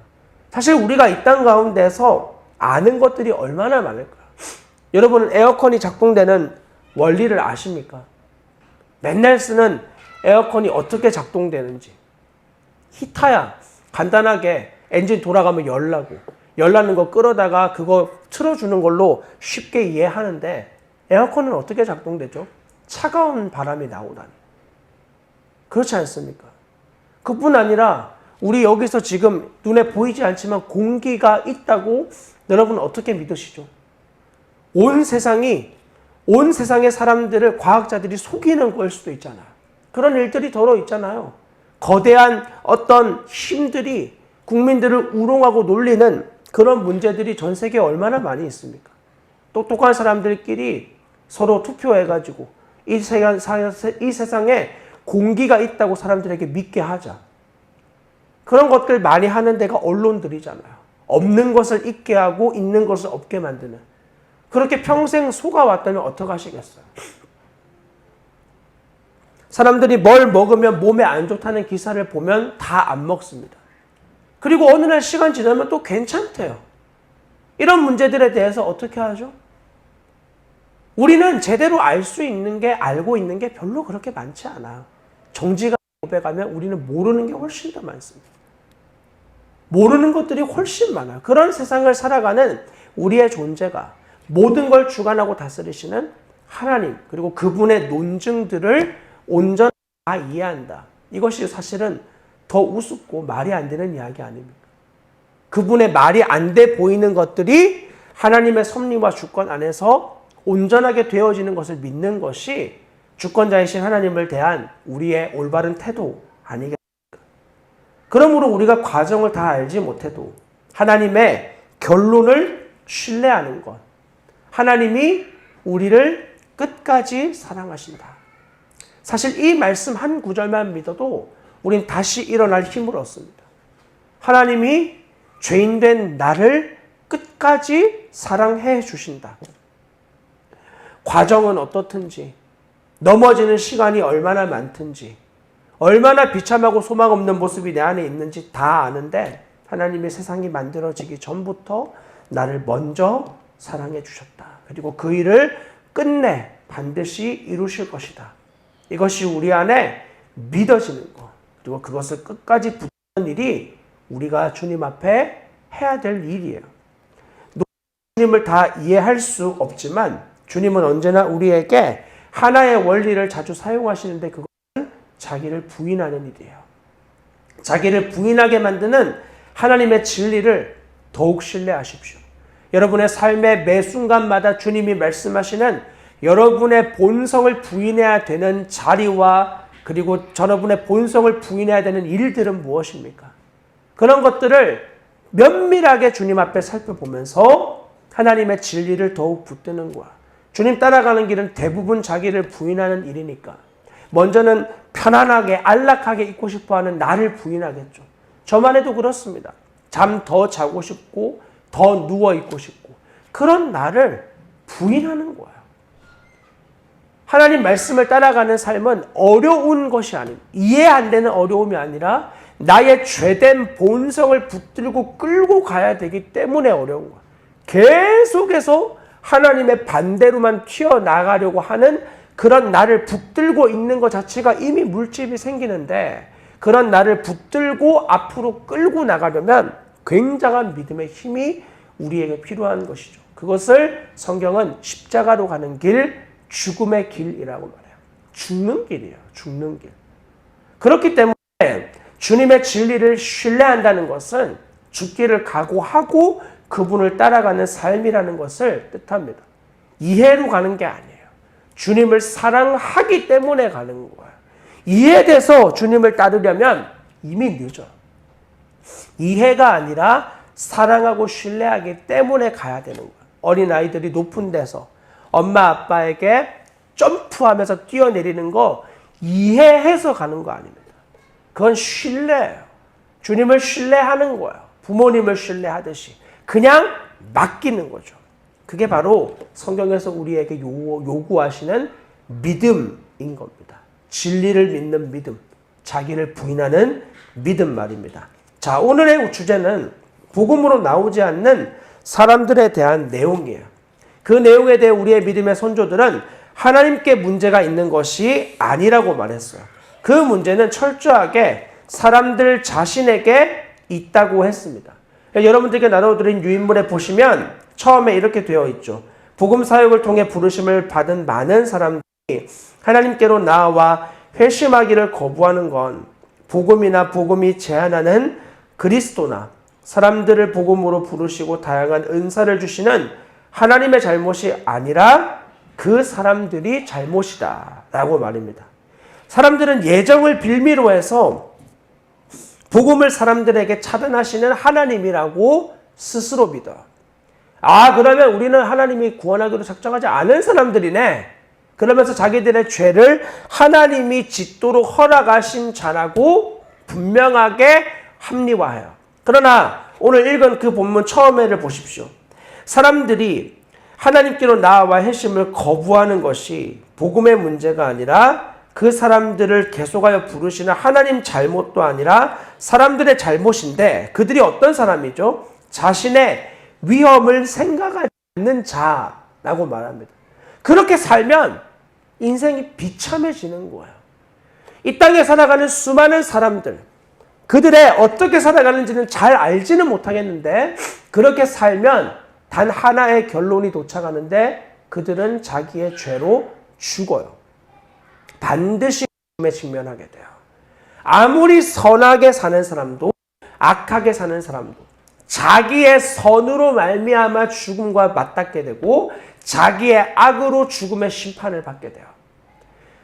사실 우리가 이 땅 가운데서 아는 것들이 얼마나 많을까. 여러분은 에어컨이 작동되는 원리를 아십니까? 맨날 쓰는 에어컨이 어떻게 작동되는지. 히터야 간단하게 엔진 돌아가면 열나는 거 끌어다가 그거 틀어주는 걸로 쉽게 이해하는데 에어컨은 어떻게 작동되죠? 차가운 바람이 나오다니. 그렇지 않습니까? 그뿐 아니라 우리 여기서 지금 눈에 보이지 않지만 공기가 있다고 여러분 어떻게 믿으시죠? 온 세상의 사람들을 과학자들이 속이는 걸 수도 있잖아요. 그런 일들이 더러 있잖아요. 거대한 어떤 힘들이 국민들을 우롱하고 놀리는 그런 문제들이 전 세계에 얼마나 많이 있습니까? 똑똑한 사람들끼리 서로 투표해가지고 이 세상에 공기가 있다고 사람들에게 믿게 하자. 그런 것들 많이 하는 데가 언론들이잖아요. 없는 것을 있게 하고 있는 것을 없게 만드는. 그렇게 평생 속아왔다면 어떡하시겠어요? 사람들이 뭘 먹으면 몸에 안 좋다는 기사를 보면 다 안 먹습니다. 그리고 어느 날 시간 지나면 또 괜찮대요. 이런 문제들에 대해서 어떻게 하죠? 우리는 제대로 알고 있는 게 별로 그렇게 많지 않아요. 정지가 고백하면 우리는 모르는 게 훨씬 더 많습니다. 모르는 것들이 훨씬 많아요. 그런 세상을 살아가는 우리의 존재가 모든 걸 주관하고 다스리시는 하나님, 그리고 그분의 논증들을 온전히 다 이해한다. 이것이 사실은 더 우습고 말이 안 되는 이야기 아닙니까? 그분의 말이 안 돼 보이는 것들이 하나님의 섭리와 주권 안에서 온전하게 되어지는 것을 믿는 것이 주권자이신 하나님을 대한 우리의 올바른 태도 아니겠습니까? 그러므로 우리가 과정을 다 알지 못해도 하나님의 결론을 신뢰하는 것, 하나님이 우리를 끝까지 사랑하신다. 사실 이 말씀 한 구절만 믿어도 우린 다시 일어날 힘을 얻습니다. 하나님이 죄인된 나를 끝까지 사랑해 주신다. 과정은 어떻든지, 넘어지는 시간이 얼마나 많든지, 얼마나 비참하고 소망 없는 모습이 내 안에 있는지 다 아는데 하나님의 세상이 만들어지기 전부터 나를 먼저 사랑해 주셨다. 그리고 그 일을 끝내 반드시 이루실 것이다. 이것이 우리 안에 믿어지는 것, 그리고 그것을 끝까지 붙드는 일이 우리가 주님 앞에 해야 될 일이에요. 주님을 다 이해할 수 없지만 주님은 언제나 우리에게 하나의 원리를 자주 사용하시는데 그것은 자기를 부인하는 일이에요. 자기를 부인하게 만드는 하나님의 진리를 더욱 신뢰하십시오. 여러분의 삶의 매 순간마다 주님이 말씀하시는 여러분의 본성을 부인해야 되는 자리와 그리고 여러분의 본성을 부인해야 되는 일들은 무엇입니까? 그런 것들을 면밀하게 주님 앞에 살펴보면서 하나님의 진리를 더욱 붙드는 거야. 주님 따라가는 길은 대부분 자기를 부인하는 일이니까 먼저는 편안하게 안락하게 있고 싶어하는 나를 부인하겠죠. 저만 해도 그렇습니다. 잠 더 자고 싶고 더 누워있고 싶고 그런 나를 부인하는 거예요. 하나님 말씀을 따라가는 삶은 어려운 것이 아닙니다. 이해 안 되는 어려움이 아니라 나의 죄된 본성을 붙들고 끌고 가야 되기 때문에 어려운 거예요. 계속해서 하나님의 반대로만 튀어나가려고 하는 그런 나를 붙들고 있는 것 자체가 이미 물집이 생기는데 그런 나를 붙들고 앞으로 끌고 나가려면 굉장한 믿음의 힘이 우리에게 필요한 것이죠. 그것을 성경은 십자가로 가는 길, 죽음의 길이라고 말해요. 죽는 길이에요. 죽는 길. 그렇기 때문에 주님의 진리를 신뢰한다는 것은 죽기를 각오하고 그분을 따라가는 삶이라는 것을 뜻합니다. 이해로 가는 게 아니에요. 주님을 사랑하기 때문에 가는 거예요. 이해돼서 주님을 따르려면 이미 늦어요. 이해가 아니라 사랑하고 신뢰하기 때문에 가야 되는 거예요. 어린아이들이 높은 데서 엄마 아빠에게 점프하면서 뛰어내리는 거 이해해서 가는 거 아닙니다. 그건 신뢰예요. 주님을 신뢰하는 거예요. 부모님을 신뢰하듯이 그냥 맡기는 거죠. 그게 바로 성경에서 우리에게 요구하시는 믿음인 겁니다. 진리를 믿는 믿음, 자기를 부인하는 믿음 말입니다. 자, 오늘의 주제는 복음으로 나오지 않는 사람들에 대한 내용이에요. 그 내용에 대해 우리의 믿음의 선조들은 하나님께 문제가 있는 것이 아니라고 말했어요. 그 문제는 철저하게 사람들 자신에게 있다고 했습니다. 여러분들께 나눠드린 유인물에 보시면 처음에 이렇게 되어 있죠. 복음 사역을 통해 부르심을 받은 많은 사람들이 하나님께로 나아와 회심하기를 거부하는 건 복음이나 복음이 제한하는 그리스도나 사람들을 복음으로 부르시고 다양한 은사를 주시는 하나님의 잘못이 아니라 그 사람들이 잘못이다 라고 말입니다. 사람들은 예정을 빌미로 해서 복음을 사람들에게 차단하시는 하나님이라고 스스로 믿어. 아, 그러면 우리는 하나님이 구원하기로 작정하지 않은 사람들이네. 그러면서 자기들의 죄를 하나님이 짓도록 허락하신 자라고 분명하게 합리화해요. 그러나 오늘 읽은 그 본문 처음에를 보십시오. 사람들이 하나님께로 나아와 회심을 거부하는 것이 복음의 문제가 아니라 그 사람들을 계속하여 부르시는 하나님 잘못도 아니라 사람들의 잘못인데 그들이 어떤 사람이죠? 자신의 위험을 생각하지 않는 자라고 말합니다. 그렇게 살면 인생이 비참해지는 거예요. 이 땅에 살아가는 수많은 사람들, 그들의 어떻게 살아가는지는 잘 알지는 못하겠는데 그렇게 살면 단 하나의 결론이 도착하는데 그들은 자기의 죄로 죽어요. 반드시 죽음에 직면하게 돼요. 아무리 선하게 사는 사람도 악하게 사는 사람도 자기의 선으로 말미암아 죽음과 맞닿게 되고 자기의 악으로 죽음의 심판을 받게 돼요.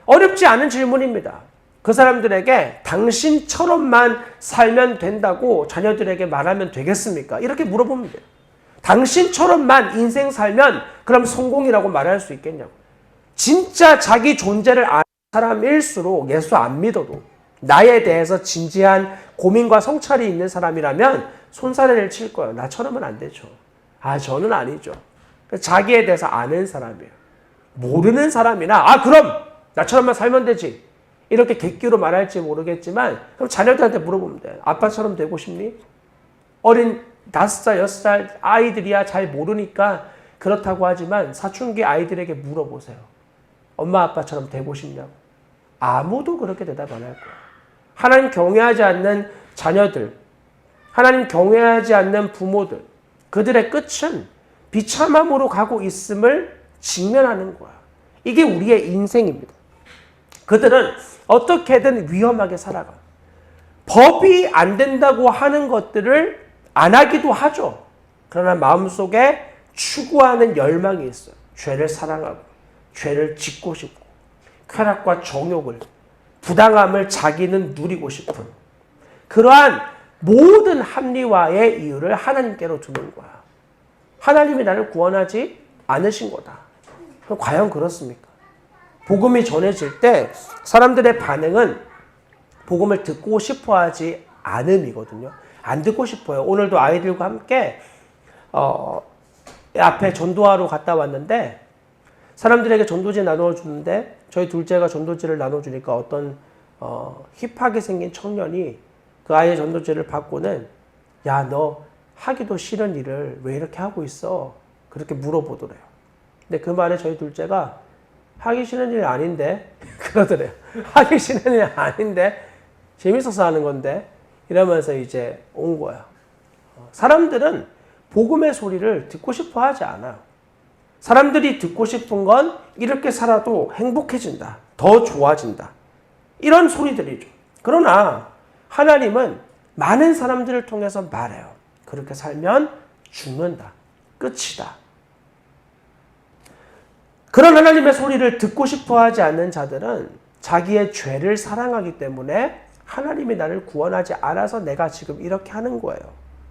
어렵지 않은 질문입니다. 그 사람들에게 당신처럼만 살면 된다고 자녀들에게 말하면 되겠습니까? 이렇게 물어보면 돼요. 당신처럼만 인생 살면 그럼 성공이라고 말할 수 있겠냐고. 진짜 자기 존재를 아는 사람일수록 예수 안 믿어도 나에 대해서 진지한 고민과 성찰이 있는 사람이라면 손사래를 칠 거예요. 나처럼은 안 되죠. 저는 아니죠. 자기에 대해서 아는 사람이에요. 모르는 사람이나 그럼 나처럼만 살면 되지. 이렇게 객기로 말할지 모르겠지만 그럼 자녀들한테 물어보면 돼. 아빠처럼 되고 싶니? 어린 5살, 6살 아이들이야 잘 모르니까 그렇다고 하지만 사춘기 아이들에게 물어보세요. 엄마 아빠처럼 되고 싶냐고. 아무도 그렇게 대답 안 할 거야. 하나님 경외하지 않는 자녀들, 하나님 경외하지 않는 부모들, 그들의 끝은 비참함으로 가고 있음을 직면하는 거야. 이게 우리의 인생입니다. 그들은 어떻게든 위험하게 살아가. 법이 안 된다고 하는 것들을 안 하기도 하죠. 그러나 마음속에 추구하는 열망이 있어요. 죄를 사랑하고 죄를 짓고 싶고 쾌락과 정욕을 부당함을 자기는 누리고 싶은 그러한 모든 합리화의 이유를 하나님께로 두는 거야. 하나님이 나를 구원하지 않으신 거다. 그럼 과연 그렇습니까? 복음이 전해질 때 사람들의 반응은 복음을 듣고 싶어하지 않음이거든요. 안 듣고 싶어요. 오늘도 아이들과 함께 앞에 전도하러 갔다 왔는데 사람들에게 전도지 나눠주는데 저희 둘째가 전도지를 나눠주니까 어떤 힙하게 생긴 청년이 그 아이의 전도지를 받고는 야, 너 하기도 싫은 일을 왜 이렇게 하고 있어? 그렇게 물어보더래요. 근데 그 말에 저희 둘째가 하기 싫은 일 아닌데 그러더래요. 하기 싫은 일 아닌데 재밌어서 하는 건데 이러면서 이제 온 거야. 사람들은 복음의 소리를 듣고 싶어 하지 않아요. 사람들이 듣고 싶은 건 이렇게 살아도 행복해진다. 더 좋아진다. 이런 소리들이죠. 그러나 하나님은 많은 사람들을 통해서 말해요. 그렇게 살면 죽는다. 끝이다. 그런 하나님의 소리를 듣고 싶어 하지 않는 자들은 자기의 죄를 사랑하기 때문에 하나님이 나를 구원하지 않아서 내가 지금 이렇게 하는 거예요.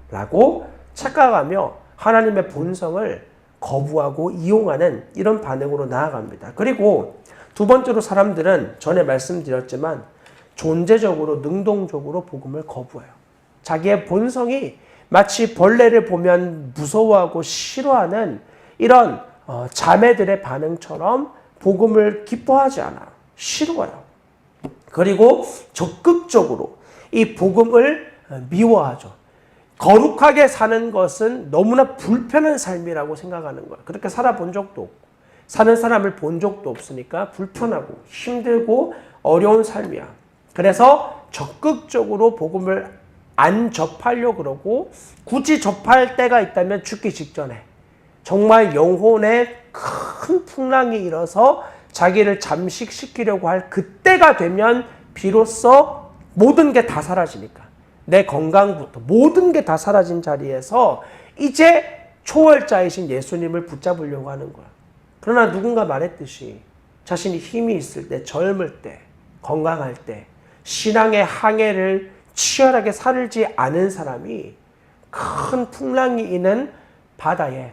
라고 착각하며 하나님의 본성을 거부하고 이용하는 이런 반응으로 나아갑니다. 그리고 두 번째로 사람들은 전에 말씀드렸지만 존재적으로 능동적으로 복음을 거부해요. 자기의 본성이 마치 벌레를 보면 무서워하고 싫어하는 이런 자매들의 반응처럼 복음을 기뻐하지 않아요. 싫어해요. 그리고 적극적으로 이 복음을 미워하죠. 거룩하게 사는 것은 너무나 불편한 삶이라고 생각하는 거예요. 그렇게 살아본 적도 없고 사는 사람을 본 적도 없으니까 불편하고 힘들고 어려운 삶이야. 그래서 적극적으로 복음을 안 접하려고 그러고 굳이 접할 때가 있다면 죽기 직전에 정말 영혼에 큰 풍랑이 일어서 자기를 잠식시키려고 할 그때가 되면 비로소 모든 게 다 사라지니까 내 건강부터 모든 게 다 사라진 자리에서 이제 초월자이신 예수님을 붙잡으려고 하는 거야. 그러나 누군가 말했듯이 자신이 힘이 있을 때, 젊을 때, 건강할 때 신앙의 항해를 치열하게 살지 않은 사람이 큰 풍랑이 있는 바다에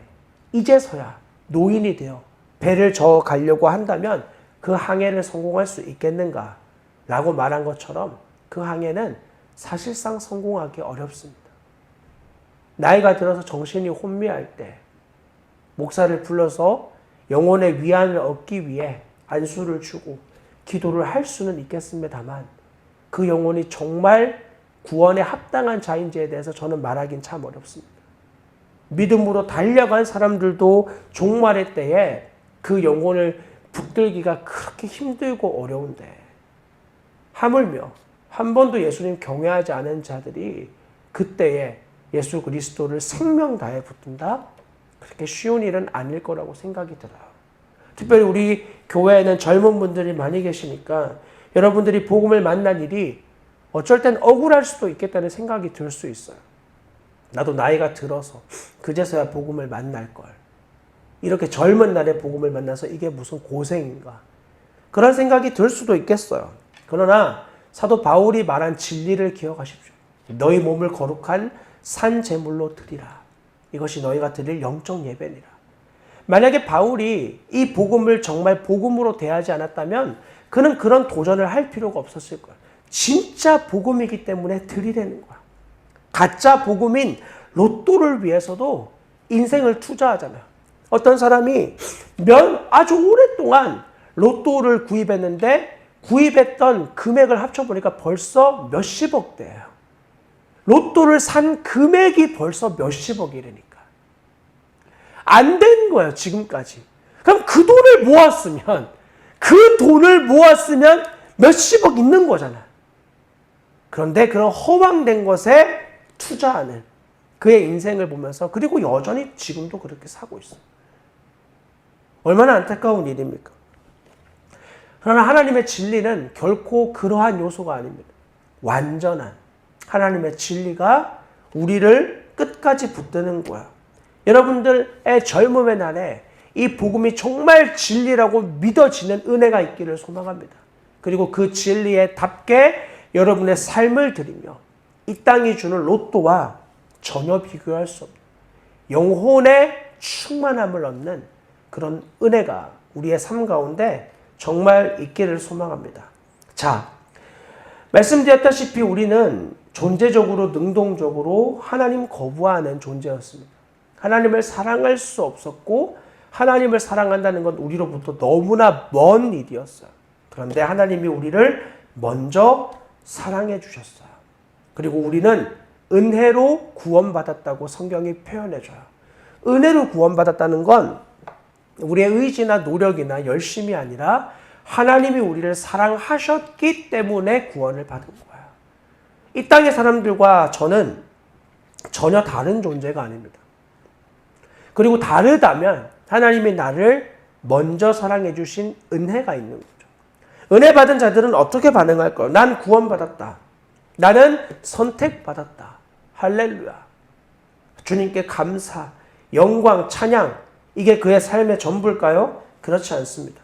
이제서야 노인이 되어 배를 저어 가려고 한다면 그 항해를 성공할 수 있겠는가? 라고 말한 것처럼 그 항해는 사실상 성공하기 어렵습니다. 나이가 들어서 정신이 혼미할 때 목사를 불러서 영혼의 위안을 얻기 위해 안수를 주고 기도를 할 수는 있겠습니다만 그 영혼이 정말 구원에 합당한 자인지에 대해서 저는 말하긴 참 어렵습니다. 믿음으로 달려간 사람들도 종말의 때에 그 영혼을 붙들기가 그렇게 힘들고 어려운데 하물며 한 번도 예수님 경외하지 않은 자들이 그때에 예수 그리스도를 생명 다해 붙든다? 그렇게 쉬운 일은 아닐 거라고 생각이 들어요. 특별히 우리 교회에는 젊은 분들이 많이 계시니까 여러분들이 복음을 만난 일이 어쩔 땐 억울할 수도 있겠다는 생각이 들 수 있어요. 나도 나이가 들어서 그제서야 복음을 만날 걸. 이렇게 젊은 날에 복음을 만나서 이게 무슨 고생인가. 그런 생각이 들 수도 있겠어요. 그러나 사도 바울이 말한 진리를 기억하십시오. 너희 몸을 거룩한 산 제물로 드리라. 이것이 너희가 드릴 영적 예배니라. 만약에 바울이 이 복음을 정말 복음으로 대하지 않았다면 그는 그런 도전을 할 필요가 없었을 거예요. 진짜 복음이기 때문에 드리라는 거야. 가짜 복음인 로또를 위해서도 인생을 투자하잖아요. 어떤 사람이 아주 오랫동안 로또를 구입했는데 구입했던 금액을 합쳐보니까 벌써 몇십억 대예요. 로또를 산 금액이 벌써 몇십억이라니까. 안 된 거예요, 지금까지. 그럼 그 돈을 모았으면 몇십억 있는 거잖아요. 그런데 그런 허황된 것에 투자하는 그의 인생을 보면서 그리고 여전히 지금도 그렇게 사고 있어요. 얼마나 안타까운 일입니까? 그러나 하나님의 진리는 결코 그러한 요소가 아닙니다. 완전한 하나님의 진리가 우리를 끝까지 붙드는 거야. 여러분들의 젊음의 날에 이 복음이 정말 진리라고 믿어지는 은혜가 있기를 소망합니다. 그리고 그 진리에 답게 여러분의 삶을 드리며 이 땅이 주는 로또와 전혀 비교할 수 없는 영혼의 충만함을 얻는 그런 은혜가 우리의 삶 가운데 정말 있기를 소망합니다. 자, 말씀드렸다시피 우리는 존재적으로 능동적으로 하나님 거부하는 존재였습니다. 하나님을 사랑할 수 없었고 하나님을 사랑한다는 건 우리로부터 너무나 먼 일이었어요. 그런데 하나님이 우리를 먼저 사랑해 주셨어요. 그리고 우리는 은혜로 구원받았다고 성경이 표현해줘요. 은혜로 구원받았다는 건 우리의 의지나 노력이나 열심이 아니라 하나님이 우리를 사랑하셨기 때문에 구원을 받은 거예요. 이 땅의 사람들과 저는 전혀 다른 존재가 아닙니다. 그리고 다르다면 하나님이 나를 먼저 사랑해 주신 은혜가 있는 거죠. 은혜 받은 자들은 어떻게 반응할까요? 난 구원받았다. 나는 선택받았다. 할렐루야. 주님께 감사, 영광, 찬양, 이게 그의 삶의 전부일까요? 그렇지 않습니다.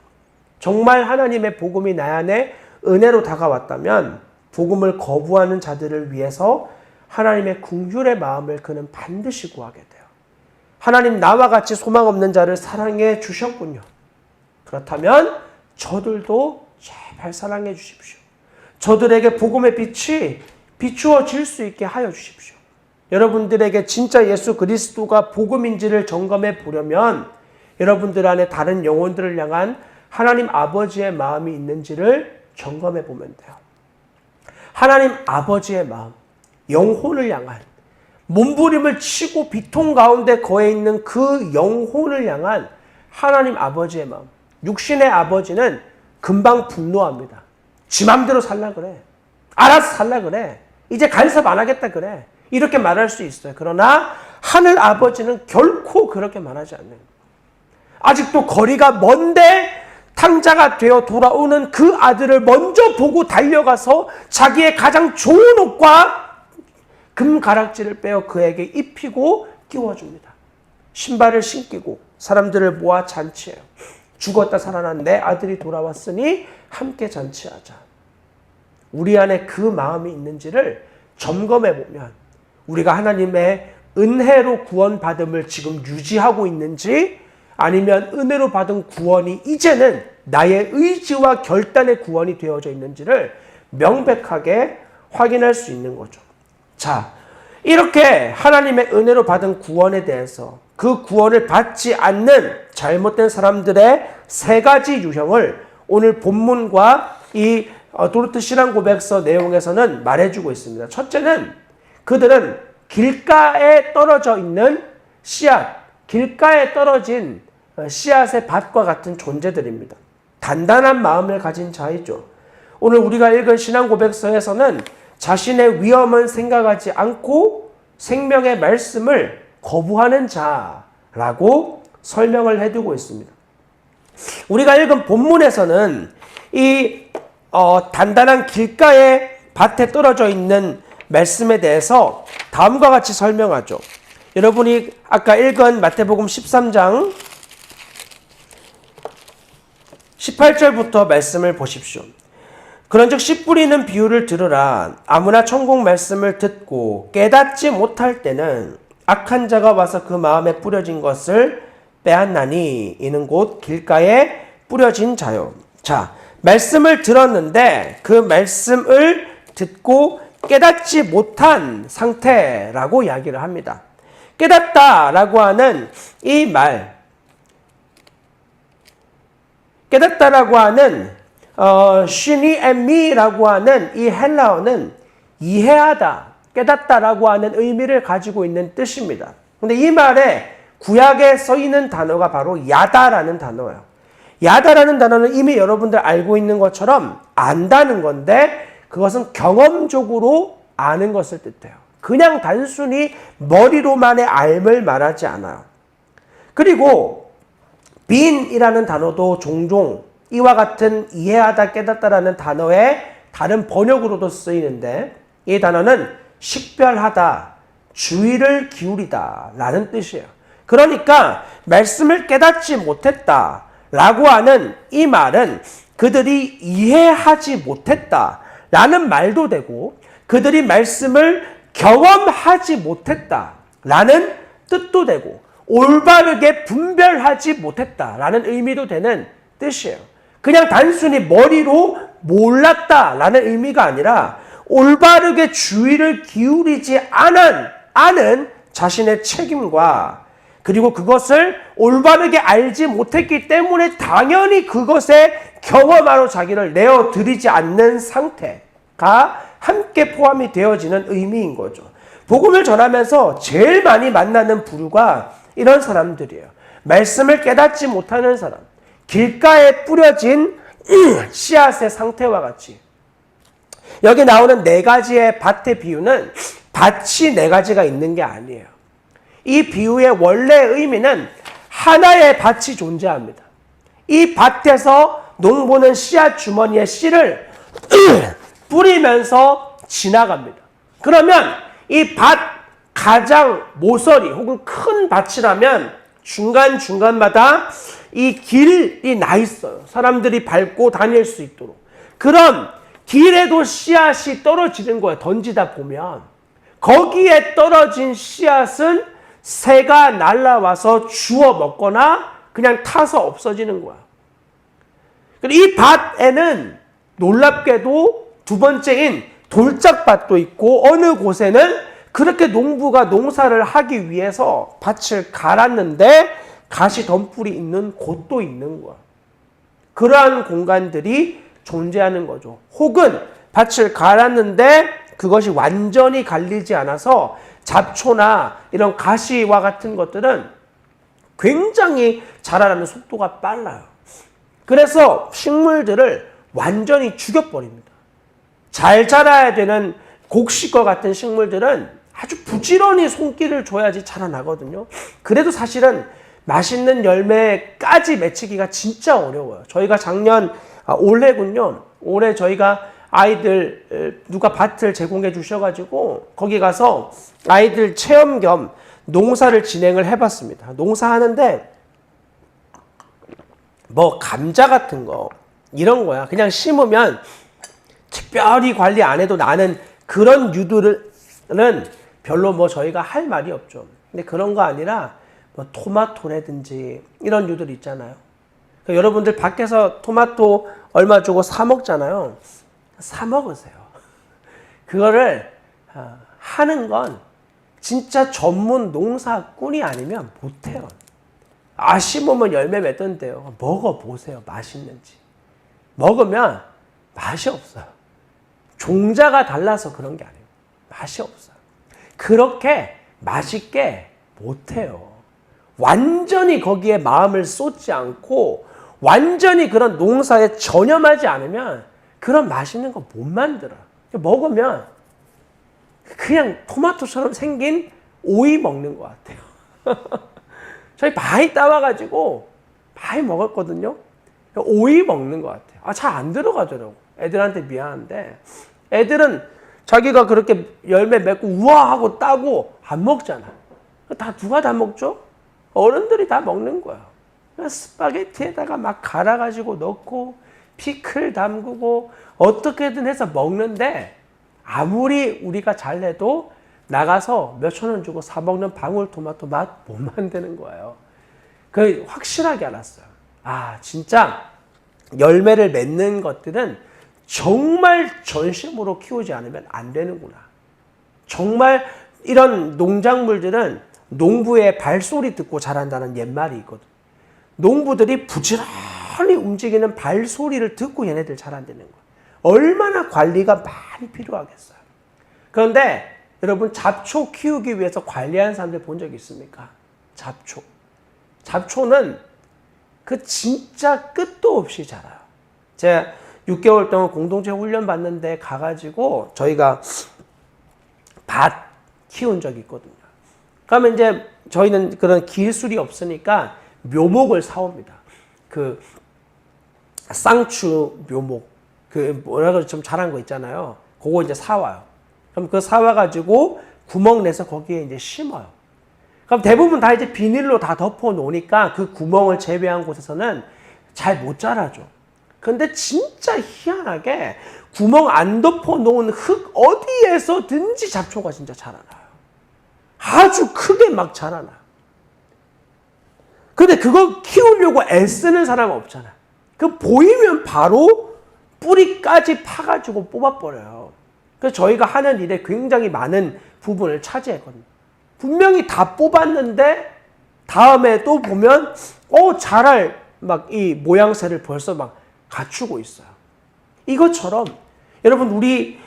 정말 하나님의 복음이 나 안에 은혜로 다가왔다면 복음을 거부하는 자들을 위해서 하나님의 긍휼의 마음을 그는 반드시 구하게 돼요. 하나님 나와 같이 소망 없는 자를 사랑해 주셨군요. 그렇다면 저들도 제발 사랑해 주십시오. 저들에게 복음의 빛이 비추어질 수 있게 하여 주십시오. 여러분들에게 진짜 예수 그리스도가 복음인지를 점검해 보려면 여러분들 안에 다른 영혼들을 향한 하나님 아버지의 마음이 있는지를 점검해 보면 돼요. 하나님 아버지의 마음, 영혼을 향한 몸부림을 치고 비통 가운데 거해 있는 그 영혼을 향한 하나님 아버지의 마음. 육신의 아버지는 금방 분노합니다. 지 맘대로 살라 그래. 알아서 살라 그래. 이제 간섭 안 하겠다 그래. 이렇게 말할 수 있어요. 그러나 하늘 아버지는 결코 그렇게 말하지 않는 거예요. 아직도 거리가 먼데 탕자가 되어 돌아오는 그 아들을 먼저 보고 달려가서 자기의 가장 좋은 옷과 금가락지를 빼어 그에게 입히고 끼워줍니다. 신발을 신기고 사람들을 모아 잔치해요. 죽었다 살아난 내 아들이 돌아왔으니 함께 잔치하자. 우리 안에 그 마음이 있는지를 점검해 보면 우리가 하나님의 은혜로 구원받음을 지금 유지하고 있는지 아니면 은혜로 받은 구원이 이제는 나의 의지와 결단의 구원이 되어져 있는지를 명백하게 확인할 수 있는 거죠. 자, 이렇게 하나님의 은혜로 받은 구원에 대해서 그 구원을 받지 않는 잘못된 사람들의 세 가지 유형을 오늘 본문과 이 도르트 신앙고백서 내용에서는 말해주고 있습니다. 첫째는 그들은 길가에 떨어져 있는 씨앗, 길가에 떨어진 씨앗의 밭과 같은 존재들입니다. 단단한 마음을 가진 자이죠. 오늘 우리가 읽은 신앙고백서에서는 자신의 위험은 생각하지 않고 생명의 말씀을 거부하는 자, 라고 설명을 해두고 있습니다. 우리가 읽은 본문에서는 이 단단한 길가에 밭에 떨어져 있는 말씀에 대해서 다음과 같이 설명하죠. 여러분이 아까 읽은 마태복음 13장 18절부터 말씀을 보십시오. 그런즉 씨 뿌리는 비유를 들으라. 아무나 천국 말씀을 듣고 깨닫지 못할 때는 악한 자가 와서 그 마음에 뿌려진 것을 빼앗나니 이는 곧 길가에 뿌려진 자요. 자, 말씀을 들었는데 그 말씀을 듣고 깨닫지 못한 상태라고 이야기를 합니다. 깨닫다라고 하는 이 말, 깨닫다라고 하는 시니 엠미라고 하는 이 헬라어는 이해하다, 깨닫다라고 하는 의미를 가지고 있는 뜻입니다. 근데 이 말에 구약에 써 있는 단어가 바로 야다라는 단어예요. 야다라는 단어는 이미 여러분들 알고 있는 것처럼 안다는 건데 그것은 경험적으로 아는 것을 뜻해요. 그냥 단순히 머리로만의 알을 말하지 않아요. 그리고 빈이라는 단어도 종종 이와 같은 이해하다, 깨닫다라는 단어의 다른 번역으로도 쓰이는데 이 단어는 식별하다, 주의를 기울이다 라는 뜻이에요. 그러니까 말씀을 깨닫지 못했다 라고 하는 이 말은 그들이 이해하지 못했다 라는 말도 되고 그들이 말씀을 경험하지 못했다 라는 뜻도 되고 올바르게 분별하지 못했다 라는 의미도 되는 뜻이에요. 그냥 단순히 머리로 몰랐다 라는 의미가 아니라 올바르게 주의를 기울이지 않은 자신의 책임과 그리고 그것을 올바르게 알지 못했기 때문에 당연히 그것에 경험하러 자기를 내어드리지 않는 상태가 함께 포함이 되어지는 의미인 거죠. 복음을 전하면서 제일 많이 만나는 부류가 이런 사람들이에요. 말씀을 깨닫지 못하는 사람, 길가에 뿌려진 씨앗의 상태와 같이. 여기 나오는 네 가지의 밭의 비유는 밭이 네 가지가 있는 게 아니에요. 이 비유의 원래 의미는 하나의 밭이 존재합니다. 이 밭에서 농부는 씨앗 주머니에 씨를 뿌리면서 지나갑니다. 그러면 이 밭 가장 모서리 혹은 큰 밭이라면 중간중간마다 이 길이 나 있어요. 사람들이 밟고 다닐 수 있도록. 그런 길에도 씨앗이 떨어지는 거예요. 던지다 보면. 거기에 떨어진 씨앗은 새가 날아와서 주워 먹거나 그냥 타서 없어지는 거야. 이 밭에는 놀랍게도 두 번째인 돌짝밭도 있고 어느 곳에는 그렇게 농부가 농사를 하기 위해서 밭을 갈았는데 가시덤불이 있는 곳도 있는 거야. 그러한 공간들이 존재하는 거죠. 혹은 밭을 갈았는데 그것이 완전히 갈리지 않아서 잡초나 이런 가시와 같은 것들은 굉장히 자라나는 속도가 빨라요. 그래서 식물들을 완전히 죽여버립니다. 잘 자라야 되는 곡식과 같은 식물들은 아주 부지런히 손길을 줘야지 자라나거든요. 그래도 사실은 맛있는 열매까지 맺히기가 진짜 어려워요. 저희가 올해군요. 올해 저희가 아이들 누가 밭을 제공해 주셔가지고 거기 가서 아이들 체험 겸 농사를 진행을 해봤습니다. 농사하는데 뭐 감자 같은 거 이런 거야. 그냥 심으면 특별히 관리 안 해도 나는 그런 유들은 별로 뭐 저희가 할 말이 없죠. 근데 그런 거 아니라 뭐 토마토라든지 이런 유들 있잖아요. 그러니까 여러분들 밖에서 토마토 얼마 주고 사 먹잖아요. 사 먹으세요. 그거를 하는 건 진짜 전문 농사꾼이 아니면 못해요. 심으면 열매 맺던데요. 먹어보세요. 맛있는지. 먹으면 맛이 없어요. 종자가 달라서 그런 게 아니에요. 맛이 없어요. 그렇게 맛있게 못해요. 완전히 거기에 마음을 쏟지 않고 완전히 그런 농사에 전념하지 않으면 그런 맛있는 거 못 만들어요. 먹으면 그냥 토마토처럼 생긴 오이 먹는 것 같아요. 저희 많이 따와가지고 많이 먹었거든요. 오이 먹는 것 같아요. 잘 안 들어가더라고. 애들한테 미안한데 애들은 자기가 그렇게 열매 맺고 우와 하고 따고 안 먹잖아. 누가 다 먹죠? 어른들이 다 먹는 거야. 스파게티에다가 막 갈아가지고 넣고 피클 담그고 어떻게든 해서 먹는데 아무리 우리가 잘해도 나가서 몇천 원 주고 사 먹는 방울토마토 맛 못 만드는 거예요. 그 확실하게 알았어요. 진짜 열매를 맺는 것들은 정말 전심으로 키우지 않으면 안 되는구나. 정말 이런 농작물들은 농부의 발소리 듣고 자란다는 옛말이 있거든. 농부들이 부지런히 움직이는 발소리를 듣고 얘네들 자란다는 거야. 얼마나 관리가 많이 필요하겠어요. 그런데 여러분 잡초 키우기 위해서 관리하는 사람들 본 적 있습니까? 잡초는 그 진짜 끝도 없이 자라요. 제가 6개월 동안 공동체 훈련 받는데 가가지고 저희가 밭 키운 적이 있거든요. 그러면 이제 저희는 그런 기술이 없으니까 묘목을 사옵니다. 그 쌍추 묘목, 그 뭐라고 좀 자란 거 있잖아요. 그거 이제 사와요. 그럼 그거 사와가지고 구멍 내서 거기에 이제 심어요. 그럼 대부분 다 이제 비닐로 다 덮어 놓으니까 그 구멍을 제외한 곳에서는 잘 못 자라죠. 근데 진짜 희한하게 구멍 안 덮어 놓은 흙 어디에서든지 잡초가 진짜 자라나요. 아주 크게 막 자라나요. 근데 그거 키우려고 애쓰는 사람은 없잖아. 그 보이면 바로 뿌리까지 파가지고 뽑아버려요. 그래서 저희가 하는 일에 굉장히 많은 부분을 차지했거든요. 분명히 다 뽑았는데 다음에 또 보면 자랄 막 이 모양새를 벌써 막 갖추고 있어요. 이것처럼 여러분 우리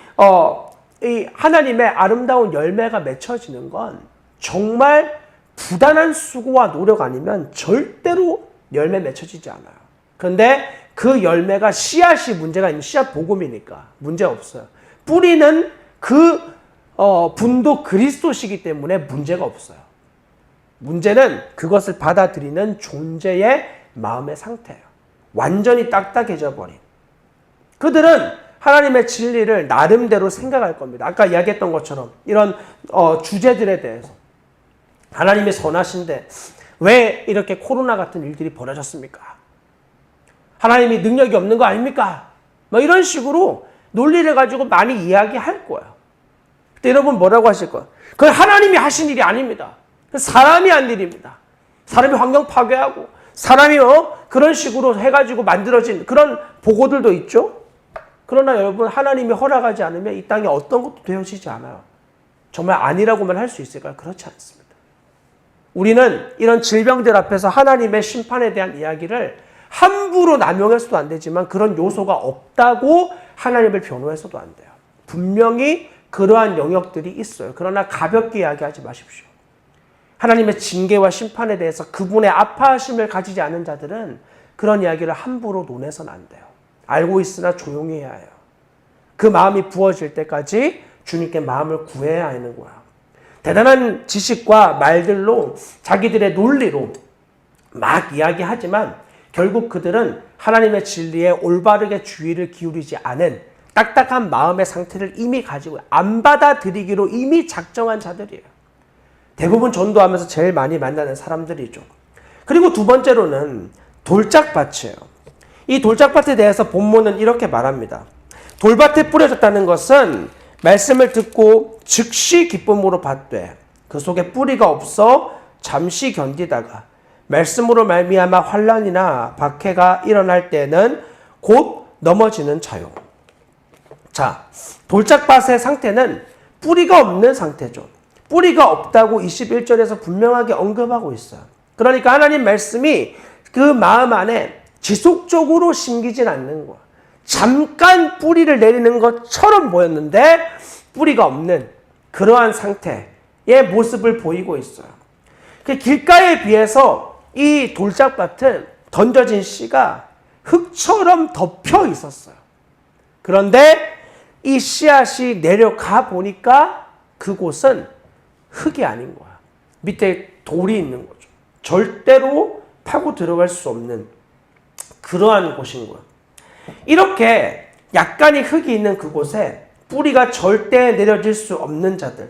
이 하나님의 아름다운 열매가 맺혀지는 건 정말 부단한 수고와 노력 아니면 절대로 열매 맺혀지지 않아요. 그런데 그 열매가 씨앗이 문제가 있는 씨앗 복음이니까 문제 없어요. 뿌리는 그 분도 그리스도시기 때문에 문제가 없어요. 문제는 그것을 받아들이는 존재의 마음의 상태예요. 완전히 딱딱해져 버린. 그들은 하나님의 진리를 나름대로 생각할 겁니다. 아까 이야기했던 것처럼 이런 주제들에 대해서 하나님이 선하신데 왜 이렇게 코로나 같은 일들이 벌어졌습니까? 하나님이 능력이 없는 거 아닙니까? 뭐 이런 식으로 논리를 가지고 많이 이야기할 거예요. 그때 여러분 뭐라고 하실 거예요? 그건 하나님이 하신 일이 아닙니다. 사람이 한 일입니다. 사람이 환경 파괴하고 사람이 그런 식으로 해가지고 만들어진 그런 보고들도 있죠. 그러나 여러분 하나님이 허락하지 않으면 이 땅에 어떤 것도 되어지지 않아요. 정말 아니라고만 할 수 있을까요? 그렇지 않습니다. 우리는 이런 질병들 앞에서 하나님의 심판에 대한 이야기를 함부로 남용해서도 안 되지만 그런 요소가 없다고 하나님을 변호해서도 안 돼요. 분명히 그러한 영역들이 있어요. 그러나 가볍게 이야기하지 마십시오. 하나님의 징계와 심판에 대해서 그분의 아파하심을 가지지 않은 자들은 그런 이야기를 함부로 논해서는 안 돼요. 알고 있으나 조용히 해야 해요. 그 마음이 부어질 때까지 주님께 마음을 구해야 하는 거야. 대단한 지식과 말들로 자기들의 논리로 막 이야기하지만 결국 그들은 하나님의 진리에 올바르게 주의를 기울이지 않은 딱딱한 마음의 상태를 이미 가지고 안 받아들이기로 이미 작정한 자들이에요. 대부분 전도하면서 제일 많이 만나는 사람들이죠. 그리고 두 번째로는 돌짝밭이에요. 이 돌짝밭에 대해서 본문은 이렇게 말합니다. 돌밭에 뿌려졌다는 것은 말씀을 듣고 즉시 기쁨으로 받되 그 속에 뿌리가 없어 잠시 견디다가 말씀으로 말미암아 환난이나 박해가 일어날 때는 곧 넘어지는 자요. 자, 돌짝밭의 상태는 뿌리가 없는 상태죠. 뿌리가 없다고 21절에서 분명하게 언급하고 있어요. 그러니까 하나님 말씀이 그 마음 안에 지속적으로 심기진 않는 거야. 잠깐 뿌리를 내리는 것처럼 보였는데 뿌리가 없는 그러한 상태의 모습을 보이고 있어요. 그 길가에 비해서 이 돌짝밭은 던져진 씨가 흙처럼 덮여 있었어요. 그런데 이 씨앗이 내려가 보니까 그곳은 흙이 아닌 거야. 밑에 돌이 있는 거죠. 절대로 파고 들어갈 수 없는 그러한 곳인 거예요. 이렇게 약간의 흙이 있는 그곳에 뿌리가 절대 내려질 수 없는 자들.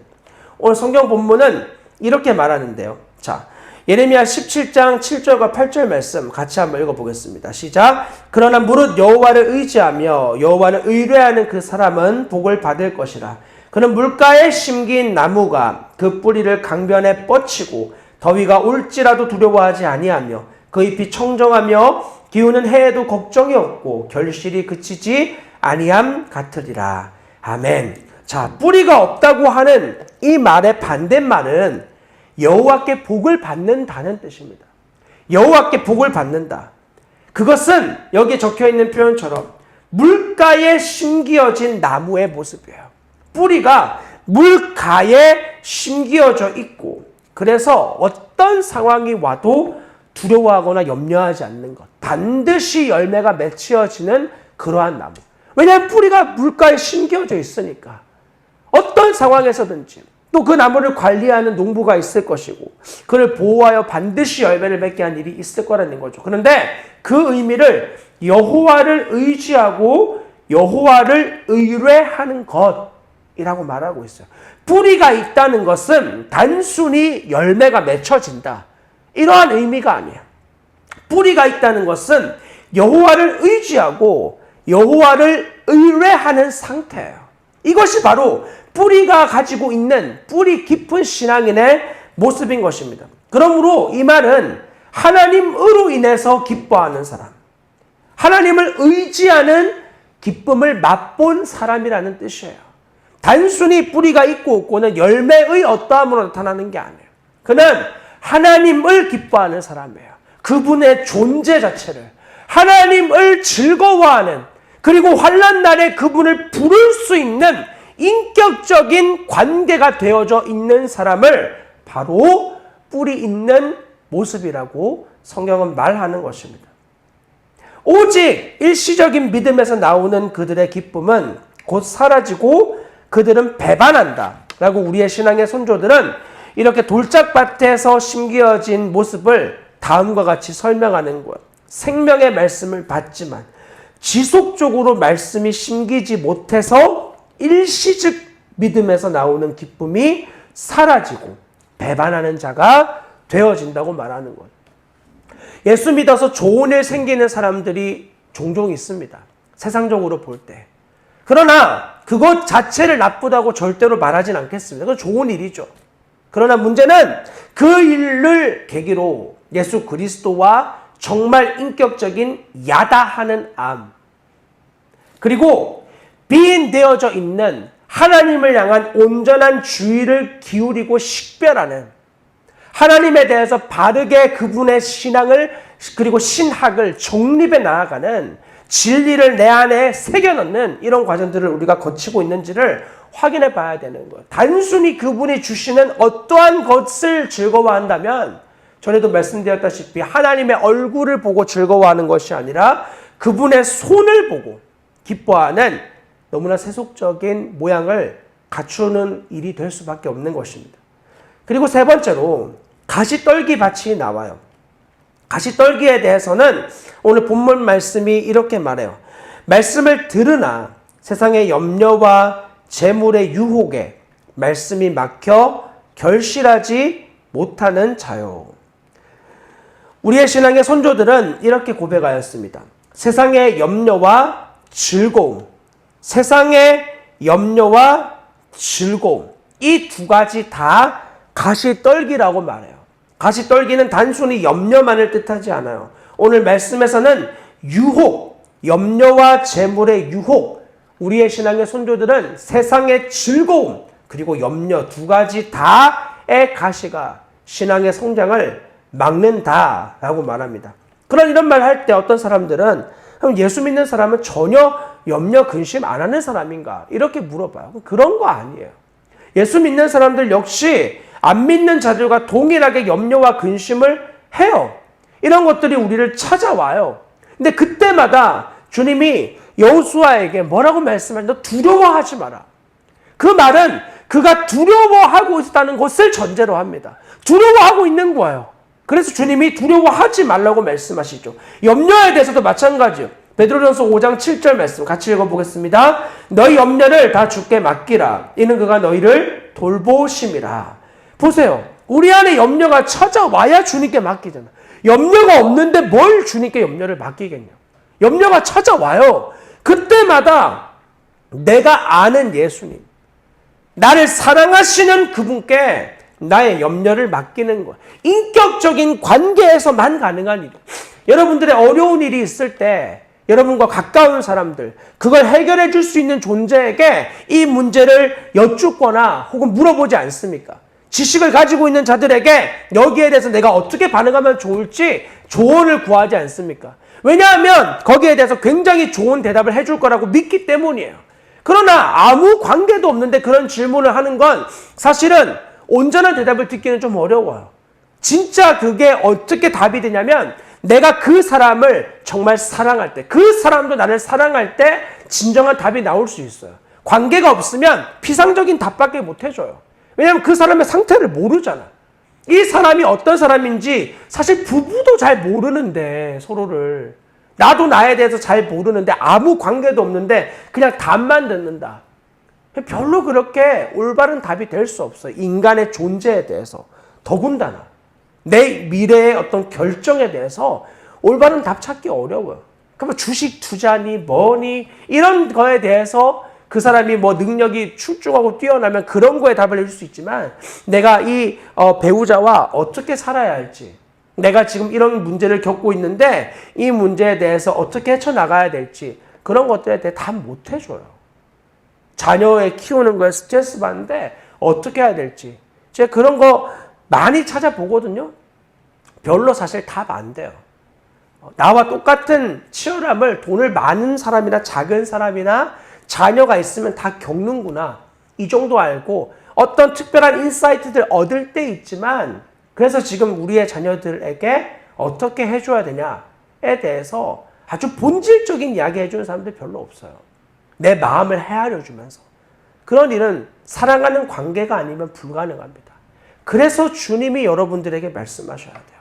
오늘 성경 본문은 이렇게 말하는데요. 자, 예레미야 17장 7절과 8절 말씀 같이 한번 읽어보겠습니다. 시작. 그러나 무릇 여호와를 의지하며 여호와를 의뢰하는 그 사람은 복을 받을 것이라. 그는 물가에 심긴 나무가 그 뿌리를 강변에 뻗치고 더위가 올지라도 두려워하지 아니하며 그 잎이 청정하며 기우는 해에도 걱정이 없고 결실이 그치지 아니함 같으리라. 아멘. 자, 뿌리가 없다고 하는 이 말의 반대말은 여호와께 복을 받는다는 뜻입니다. 여호와께 복을 받는다. 그것은 여기 적혀있는 표현처럼 물가에 심기어진 나무의 모습이에요. 뿌리가 물가에 심기어져 있고 그래서 어떤 상황이 와도 두려워하거나 염려하지 않는 것. 반드시 열매가 맺혀지는 그러한 나무. 왜냐하면 뿌리가 물가에 심겨져 있으니까. 어떤 상황에서든지 또 그 나무를 관리하는 농부가 있을 것이고 그를 보호하여 반드시 열매를 맺게 한 일이 있을 거라는 거죠. 그런데 그 의미를 여호와를 의지하고 여호와를 의뢰하는 것이라고 말하고 있어요. 뿌리가 있다는 것은 단순히 열매가 맺혀진다. 이러한 의미가 아니에요. 뿌리가 있다는 것은 여호와를 의지하고 여호와를 의뢰하는 상태예요. 이것이 바로 뿌리가 가지고 있는 뿌리 깊은 신앙인의 모습인 것입니다. 그러므로 이 말은 하나님으로 인해서 기뻐하는 사람, 하나님을 의지하는 기쁨을 맛본 사람이라는 뜻이에요. 단순히 뿌리가 있고 없고는 열매의 어떠함으로 나타나는 게 아니에요. 그는 하나님을 기뻐하는 사람이에요. 그분의 존재 자체를, 하나님을 즐거워하는, 그리고 환난 날에 그분을 부를 수 있는 인격적인 관계가 되어져 있는 사람을 바로 뿌리 있는 모습이라고 성경은 말하는 것입니다. 오직 일시적인 믿음에서 나오는 그들의 기쁨은 곧 사라지고 그들은 배반한다 라고 우리의 신앙의 선조들은 이렇게 돌짝밭에서 심겨진 모습을 다음과 같이 설명하는 거예요. 생명의 말씀을 받지만 지속적으로 말씀이 심기지 못해서 일시적 믿음에서 나오는 기쁨이 사라지고 배반하는 자가 되어진다고 말하는 거예요. 예수 믿어서 좋은 일 생기는 사람들이 종종 있습니다. 세상적으로 볼 때. 그러나 그것 자체를 나쁘다고 절대로 말하진 않겠습니다. 그건 좋은 일이죠. 그러나 문제는 그 일을 계기로 예수 그리스도와 정말 인격적인 야다하는 암, 그리고 비인되어져 있는 하나님을 향한 온전한 주의를 기울이고 식별하는, 하나님에 대해서 바르게 그분의 신앙을 그리고 신학을 정립해 나아가는, 진리를 내 안에 새겨넣는 이런 과정들을 우리가 거치고 있는지를 확인해 봐야 되는 거예요. 단순히 그분이 주시는 어떠한 것을 즐거워한다면, 전에도 말씀드렸다시피 하나님의 얼굴을 보고 즐거워하는 것이 아니라 그분의 손을 보고 기뻐하는 너무나 세속적인 모양을 갖추는 일이 될 수밖에 없는 것입니다. 그리고 세 번째로 가시떨기 밭이 나와요. 가시떨기에 대해서는 오늘 본문 말씀이 이렇게 말해요. 말씀을 들으나 세상의 염려와 재물의 유혹에 말씀이 막혀 결실하지 못하는 자요. 우리의 신앙의 선조들은 이렇게 고백하였습니다. 세상의 염려와 즐거움, 세상의 염려와 즐거움, 이 두 가지 다 가시떨기라고 말해요. 가시떨기는 단순히 염려만을 뜻하지 않아요. 오늘 말씀에서는 유혹, 염려와 재물의 유혹, 우리의 신앙의 선조들은 세상의 즐거움 그리고 염려 두 가지 다의 가시가 신앙의 성장을 막는다라고 말합니다. 그런 이런 말 할 때 어떤 사람들은 그럼 예수 믿는 사람은 전혀 염려 근심 안 하는 사람인가 이렇게 물어봐요. 그런 거 아니에요. 예수 믿는 사람들 역시 안 믿는 자들과 동일하게 염려와 근심을 해요. 이런 것들이 우리를 찾아와요. 근데 그때마다 주님이 여호수아에게 뭐라고 말씀하냐? 너 두려워하지 마라. 그 말은 그가 두려워하고 있다는 것을 전제로 합니다. 두려워하고 있는 거예요. 그래서 주님이 두려워하지 말라고 말씀하시죠. 염려에 대해서도 마찬가지요. 베드로전서 5장 7절 말씀 같이 읽어보겠습니다. 너희 염려를 다 주께 맡기라. 이는 그가 너희를 돌보심이라. 보세요. 우리 안에 염려가 찾아와야 주님께 맡기잖아. 염려가 없는데 뭘 주님께 염려를 맡기겠냐. 염려가 찾아와요. 그때마다 내가 아는 예수님, 나를 사랑하시는 그분께 나의 염려를 맡기는 거야. 인격적인 관계에서만 가능한 일이야. 여러분들의 어려운 일이 있을 때 여러분과 가까운 사람들, 그걸 해결해 줄 수 있는 존재에게 이 문제를 여쭙거나 혹은 물어보지 않습니까? 지식을 가지고 있는 자들에게 여기에 대해서 내가 어떻게 반응하면 좋을지 조언을 구하지 않습니까? 왜냐하면 거기에 대해서 굉장히 좋은 대답을 해줄 거라고 믿기 때문이에요. 그러나 아무 관계도 없는데 그런 질문을 하는 건 사실은 온전한 대답을 듣기는 좀 어려워요. 진짜 그게 어떻게 답이 되냐면 내가 그 사람을 정말 사랑할 때, 그 사람도 나를 사랑할 때 진정한 답이 나올 수 있어요. 관계가 없으면 피상적인 답밖에 못 해줘요. 왜냐하면 그 사람의 상태를 모르잖아. 이 사람이 어떤 사람인지 사실 부부도 잘 모르는데 서로를. 나도 나에 대해서 잘 모르는데 아무 관계도 없는데 그냥 답만 듣는다. 별로 그렇게 올바른 답이 될 수 없어요. 인간의 존재에 대해서. 더군다나 내 미래의 어떤 결정에 대해서 올바른 답 찾기 어려워요. 그러면 주식 투자니 뭐니 이런 거에 대해서 그 사람이 뭐 능력이 출중하고 뛰어나면 그런 거에 답을 해줄 수 있지만 내가 이 배우자와 어떻게 살아야 할지, 내가 지금 이런 문제를 겪고 있는데 이 문제에 대해서 어떻게 헤쳐나가야 될지 그런 것들에 대해 답 못 해줘요. 자녀의 키우는 거에 스트레스 받는데 어떻게 해야 될지 제가 그런 거 많이 찾아보거든요. 별로 사실 답 안 돼요. 나와 똑같은 치열함을 돈을 많은 사람이나 작은 사람이나 자녀가 있으면 다 겪는구나. 이 정도 알고 어떤 특별한 인사이트들 얻을 때 있지만 그래서 지금 우리의 자녀들에게 어떻게 해줘야 되냐에 대해서 아주 본질적인 이야기 해주는 사람들 별로 없어요. 내 마음을 헤아려 주면서. 그런 일은 사랑하는 관계가 아니면 불가능합니다. 그래서 주님이 여러분들에게 말씀하셔야 돼요.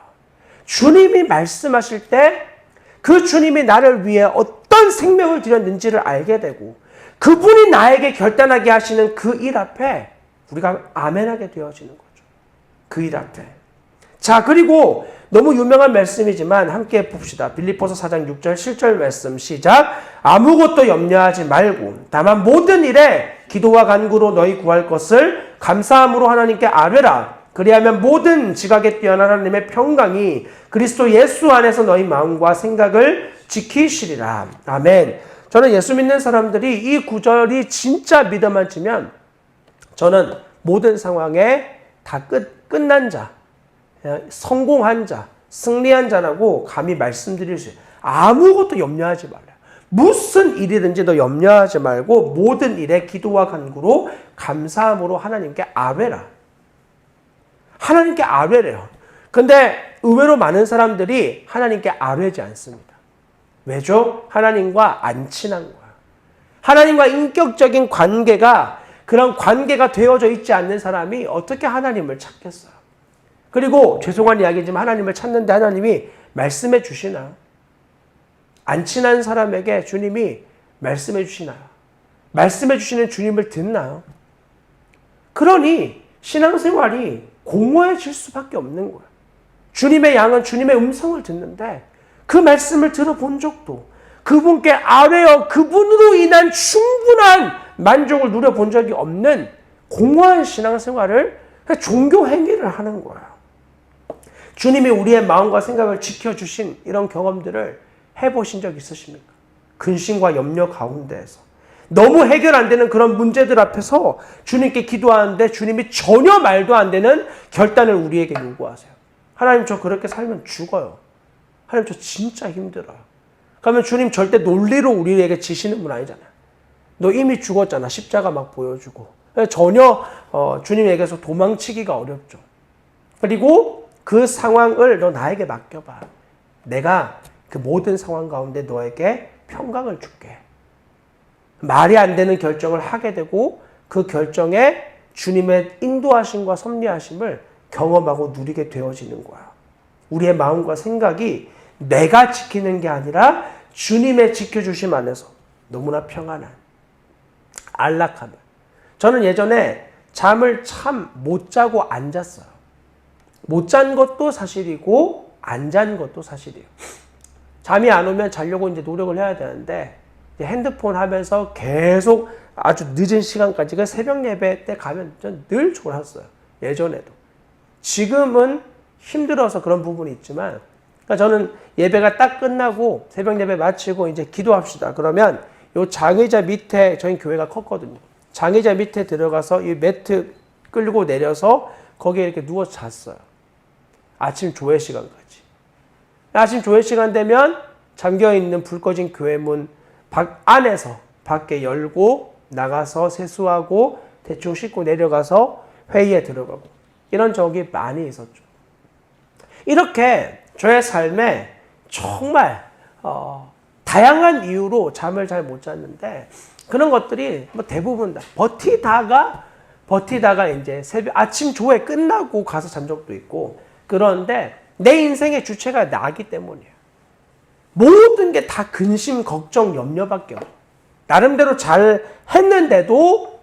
주님이 말씀하실 때 그 주님이 나를 위해 어떤 생명을 드렸는지를 알게 되고 그분이 나에게 결단하게 하시는 그 일 앞에 우리가 아멘하게 되어지는 거죠. 그 일 앞에. 자, 그리고 너무 유명한 말씀이지만 함께 봅시다. 빌립보서 4장 6절 7절 말씀 시작. 아무것도 염려하지 말고 다만 모든 일에 기도와 간구로 너희 구할 것을 감사함으로 하나님께 아뢰라. 그리하면 모든 지각에 뛰어난 하나님의 평강이 그리스도 예수 안에서 너희 마음과 생각을 지키시리라. 아멘. 저는 예수 믿는 사람들이 이 구절이 진짜 믿어만 지면 저는 모든 상황에 다 끝난 자, 성공한 자, 승리한 자라고 감히 말씀드릴 수 있어요. 아무것도 염려하지 말아요. 무슨 일이든지 너 염려하지 말고 모든 일에 기도와 간구로 감사함으로 하나님께 아뢰라. 하나님께 아뢰래요. 근데 의외로 많은 사람들이 하나님께 아뢰지 않습니다. 왜죠? 하나님과 안 친한 거야. 하나님과 인격적인 관계가 그런 관계가 되어져 있지 않는 사람이 어떻게 하나님을 찾겠어요? 그리고 죄송한 이야기지만 하나님을 찾는데 하나님이 말씀해 주시나요? 안 친한 사람에게 주님이 말씀해 주시나요? 말씀해 주시는 주님을 듣나요? 그러니 신앙생활이 공허해질 수밖에 없는 거예요. 주님의 양은 주님의 음성을 듣는데 그 말씀을 들어본 적도 그분께 아뢰어 그분으로 인한 충분한 만족을 누려본 적이 없는 공허한 신앙생활을 종교 행위를 하는 거예요. 주님이 우리의 마음과 생각을 지켜주신 이런 경험들을 해보신 적 있으십니까? 근심과 염려 가운데에서 너무 해결 안 되는 그런 문제들 앞에서 주님께 기도하는데 주님이 전혀 말도 안 되는 결단을 우리에게 요구하세요. 하나님 저 그렇게 살면 죽어요. 하나님 저 진짜 힘들어요. 그러면 주님 절대 논리로 우리에게 지시는 분 아니잖아요. 너 이미 죽었잖아. 십자가 막 보여주고. 전혀 주님에게서 도망치기가 어렵죠. 그리고 그 상황을 너 나에게 맡겨봐. 내가 그 모든 상황 가운데 너에게 평강을 줄게. 말이 안 되는 결정을 하게 되고 그 결정에 주님의 인도하심과 섭리하심을 경험하고 누리게 되어지는 거야. 우리의 마음과 생각이 내가 지키는 게 아니라 주님의 지켜주심 안에서 너무나 평안한, 안락함을. 저는 예전에 잠을 참 못 자고 안 잤어요. 못 잔 것도 사실이고 안 잔 것도 사실이에요. 잠이 안 오면 자려고 이제 노력을 해야 되는데 이제 핸드폰 하면서 계속 아주 늦은 시간까지, 그 새벽 예배 때 가면 전 늘 졸았어요. 예전에도. 지금은 힘들어서 그런 부분이 있지만, 그러니까 저는 예배가 딱 끝나고 새벽 예배 마치고 이제 기도합시다. 그러면 요 장의자 밑에, 저희 교회가 컸거든요. 장의자 밑에 들어가서 이 매트 끌고 내려서 거기에 이렇게 누워서 잤어요. 아침 조회 시간까지. 아침 조회 시간 되면 잠겨있는 불 꺼진 교회 문 안에서 밖에 열고 나가서 세수하고 대충 씻고 내려가서 회의에 들어가고, 이런 적이 많이 있었죠. 이렇게 저의 삶에 정말 다양한 이유로 잠을 잘 못 잤는데, 그런 것들이 뭐 대부분 다 버티다가 이제 아침 조회 끝나고 가서 잔 적도 있고, 그런데 내 인생의 주체가 나기 때문이에요. 모든 게 다 근심, 걱정, 염려밖에 없어요. 나름대로 잘 했는데도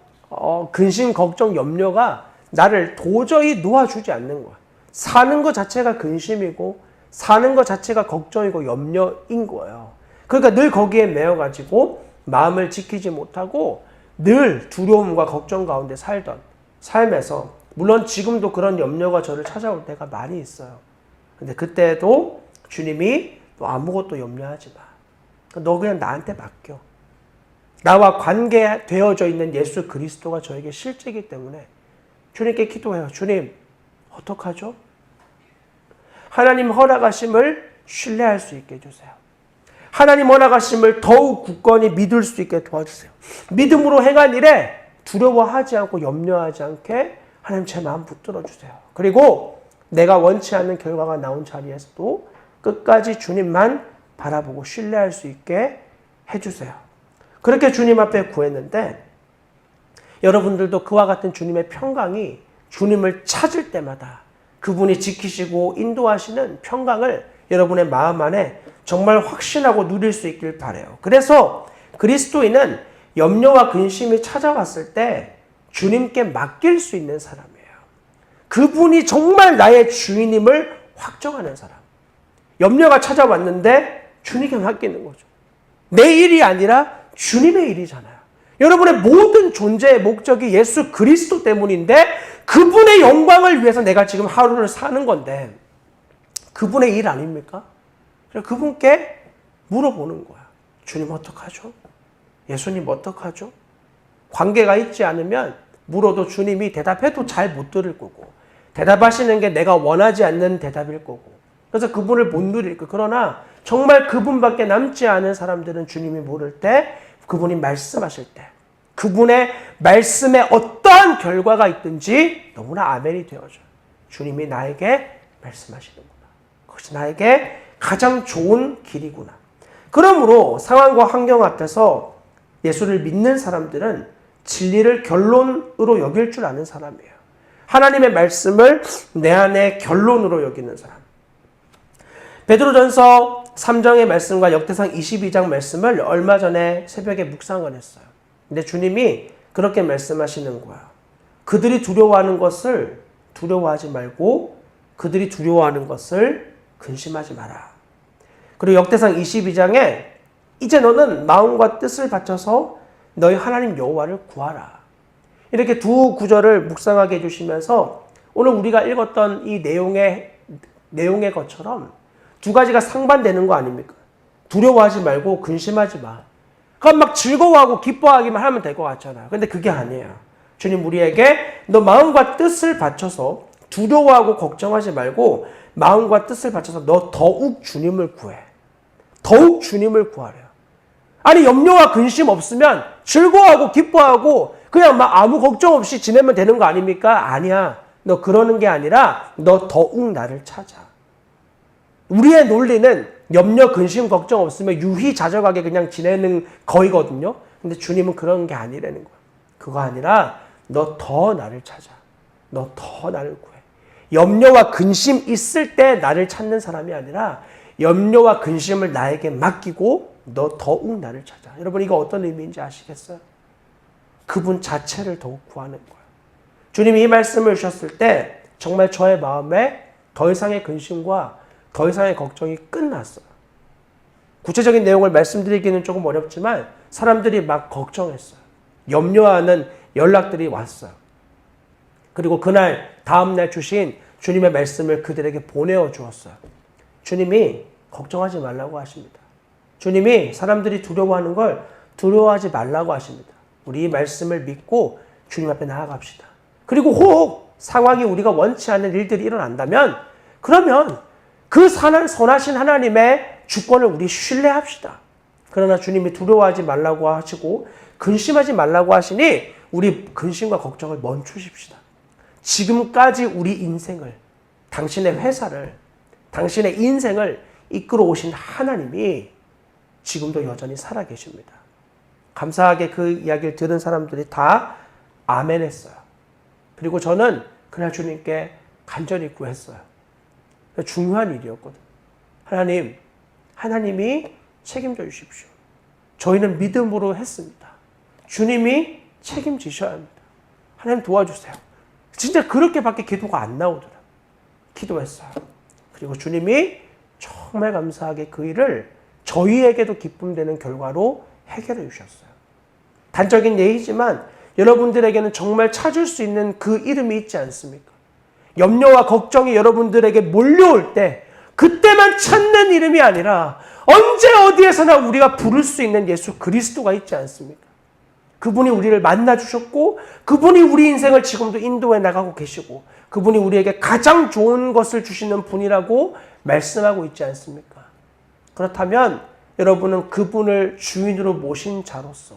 근심, 걱정, 염려가 나를 도저히 놓아주지 않는 거야. 사는 것 자체가 근심이고 사는 것 자체가 걱정이고 염려인 거예요. 그러니까 늘 거기에 매여가지고 마음을 지키지 못하고 늘 두려움과 걱정 가운데 살던 삶에서, 물론 지금도 그런 염려가 저를 찾아올 때가 많이 있어요. 근데 그때도 주님이 너 아무것도 염려하지 마. 너 그냥 나한테 맡겨. 나와 관계되어져 있는 예수 그리스도가 저에게 실제이기 때문에 주님께 기도해요. 주님, 어떡하죠? 하나님 허락하심을 신뢰할 수 있게 해주세요. 하나님 허락하심을 더욱 굳건히 믿을 수 있게 도와주세요. 믿음으로 행한 일에 두려워하지 않고 염려하지 않게 하나님 제 마음 붙들어 주세요. 그리고 내가 원치 않는 결과가 나온 자리에서도 끝까지 주님만 바라보고 신뢰할 수 있게 해주세요. 그렇게 주님 앞에 구했는데, 여러분들도 그와 같은 주님의 평강이 주님을 찾을 때마다 그분이 지키시고 인도하시는 평강을 여러분의 마음 안에 정말 확신하고 누릴 수 있길 바라요. 그래서 그리스도인은 염려와 근심이 찾아왔을 때 주님께 맡길 수 있는 사람이에요. 그분이 정말 나의 주인임을 확정하는 사람. 염려가 찾아왔는데 주님께 맡기는 거죠. 내 일이 아니라 주님의 일이잖아요. 여러분의 모든 존재의 목적이 예수 그리스도 때문인데, 그분의 영광을 위해서 내가 지금 하루를 사는 건데 그분의 일 아닙니까? 그래서 그분께 물어보는 거야. 주님 어떡하죠? 예수님 어떡하죠? 관계가 있지 않으면 물어도 주님이 대답해도 잘 못 들을 거고, 대답하시는 게 내가 원하지 않는 대답일 거고, 그래서 그분을 못 누릴 거. 그러나 정말 그분밖에 남지 않은 사람들은 주님이 모를 때, 그분이 말씀하실 때, 그분의 말씀에 어떠한 결과가 있든지 너무나 아멘이 되어져요. 주님이 나에게 말씀하시는구나. 그것이 나에게 가장 좋은 길이구나. 그러므로 상황과 환경 앞에서 예수를 믿는 사람들은 진리를 결론으로 여길 줄 아는 사람이에요. 하나님의 말씀을 내 안에 결론으로 여기는 사람. 베드로전서 3장의 말씀과 역대상 22장 말씀을 얼마 전에 새벽에 묵상을 했어요. 근데 주님이 그렇게 말씀하시는 거야. 그들이 두려워하는 것을 두려워하지 말고 그들이 두려워하는 것을 근심하지 마라. 그리고 역대상 22장에 이제 너는 마음과 뜻을 바쳐서 너희 하나님 여호와를 구하라. 이렇게 두 구절을 묵상하게 해주시면서 오늘 우리가 읽었던 이 내용의 것처럼 두 가지가 상반되는 거 아닙니까? 두려워하지 말고 근심하지 마. 그럼 막 즐거워하고 기뻐하기만 하면 될 것 같잖아요. 근데 그게 아니에요. 주님 우리에게 너 마음과 뜻을 바쳐서 두려워하고 걱정하지 말고 마음과 뜻을 바쳐서 너 더욱 주님을 구해. 더욱 주님을 구하래요. 아니 염려와 근심 없으면 즐거워하고 기뻐하고 그냥 막 아무 걱정 없이 지내면 되는 거 아닙니까? 아니야. 너 그러는 게 아니라 너 더욱 나를 찾아. 우리의 논리는 염려, 근심, 걱정 없으면 유희자적하게 그냥 지내는 거이거든요. 근데 주님은 그런 게 아니라는 거야. 그거 아니라 너 더 나를 찾아. 너 더 나를 구해. 염려와 근심 있을 때 나를 찾는 사람이 아니라 염려와 근심을 나에게 맡기고 너 더욱 나를 찾아. 여러분 이거 어떤 의미인지 아시겠어요? 그분 자체를 더욱 구하는 거예요. 주님이 이 말씀을 주셨을 때 정말 저의 마음에 더 이상의 근심과 더 이상의 걱정이 끝났어요. 구체적인 내용을 말씀드리기는 조금 어렵지만 사람들이 막 걱정했어요. 염려하는 연락들이 왔어요. 그리고 그날 다음날 주신 주님의 말씀을 그들에게 보내어 주었어요. 주님이 걱정하지 말라고 하십니다. 주님이 사람들이 두려워하는 걸 두려워하지 말라고 하십니다. 우리 이 말씀을 믿고 주님 앞에 나아갑시다. 그리고 혹 상황이 우리가 원치 않는 일들이 일어난다면 그러면 그 선하신 하나님의 주권을 우리 신뢰합시다. 그러나 주님이 두려워하지 말라고 하시고 근심하지 말라고 하시니 우리 근심과 걱정을 멈추십시다. 지금까지 우리 인생을, 당신의 회사를, 당신의 인생을 이끌어 오신 하나님이 지금도 여전히 살아계십니다. 감사하게 그 이야기를 들은 사람들이 다 아멘 했어요. 그리고 저는 그날 주님께 간절히 구했어요. 중요한 일이었거든. 하나님이 책임져 주십시오. 저희는 믿음으로 했습니다. 주님이 책임지셔야 합니다. 하나님 도와주세요. 진짜 그렇게밖에 기도가 안 나오더라. 기도했어요. 그리고 주님이 정말 감사하게 그 일을 저희에게도 기쁨 되는 결과로 해결해 주셨어요. 단적인 예이지만 여러분들에게는 정말 찾을 수 있는 그 이름이 있지 않습니까? 염려와 걱정이 여러분들에게 몰려올 때 그때만 찾는 이름이 아니라 언제 어디에서나 우리가 부를 수 있는 예수 그리스도가 있지 않습니까? 그분이 우리를 만나주셨고 그분이 우리 인생을 지금도 인도해 나가고 계시고 그분이 우리에게 가장 좋은 것을 주시는 분이라고 말씀하고 있지 않습니까? 그렇다면 여러분은 그분을 주인으로 모신 자로서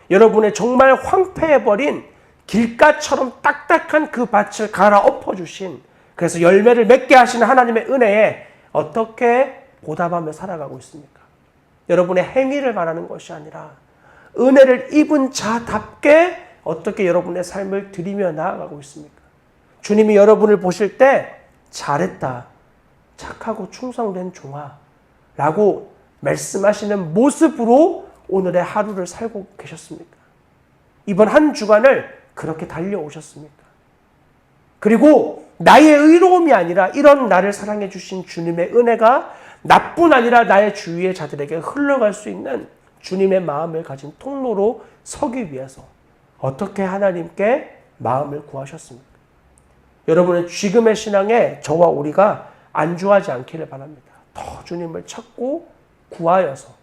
여러분의 정말 황폐해버린 길가처럼 딱딱한 그 밭을 갈아엎어주신 그래서 열매를 맺게 하시는 하나님의 은혜에 어떻게 보답하며 살아가고 있습니까? 여러분의 행위를 말하는 것이 아니라 은혜를 입은 자답게 어떻게 여러분의 삶을 드리며 나아가고 있습니까? 주님이 여러분을 보실 때 잘했다, 착하고 충성된 종아 라고 말씀하시는 모습으로 오늘의 하루를 살고 계셨습니까? 이번 한 주간을 그렇게 달려오셨습니까? 그리고 나의 의로움이 아니라 이런 나를 사랑해 주신 주님의 은혜가 나뿐 아니라 나의 주위의 자들에게 흘러갈 수 있는 주님의 마음을 가진 통로로 서기 위해서 어떻게 하나님께 마음을 구하셨습니까? 여러분은 지금의 신앙에 저와 우리가 안주하지 않기를 바랍니다. 더 주님을 찾고 구하여서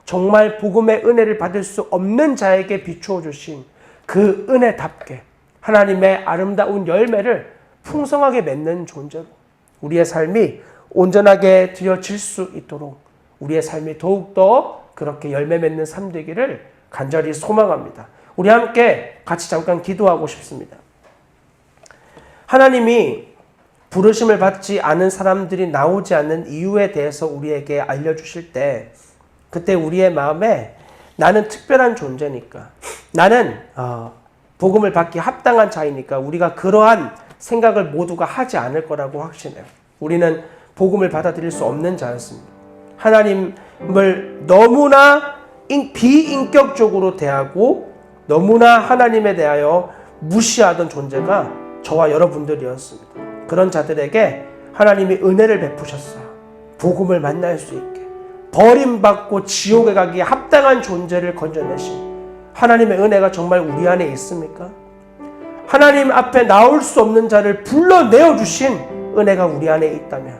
정말 복음의 은혜를 받을 수 없는 자에게 비추어 주신 그 은혜답게 하나님의 아름다운 열매를 풍성하게 맺는 존재로 우리의 삶이 온전하게 드려질 수 있도록 우리의 삶이 더욱더 그렇게 열매 맺는 삶 되기를 간절히 소망합니다. 우리 함께 같이 잠깐 기도하고 싶습니다. 하나님이 부르심을 받지 않은 사람들이 나오지 않는 이유에 대해서 우리에게 알려주실 때 그때 우리의 마음에 나는 특별한 존재니까 나는 복음을 받기 합당한 자이니까 우리가 그러한 생각을 모두가 하지 않을 거라고 확신해요. 우리는 복음을 받아들일 수 없는 자였습니다. 하나님을 너무나 비인격적으로 대하고 너무나 하나님에 대하여 무시하던 존재가 저와 여러분들이었습니다. 그런 자들에게 하나님이 은혜를 베푸셨어요. 복음을 만날 수 있게 버림받고 지옥에 가기에 합당한 존재를 건져내신 하나님의 은혜가 정말 우리 안에 있습니까? 하나님 앞에 나올 수 없는 자를 불러내어 주신 은혜가 우리 안에 있다면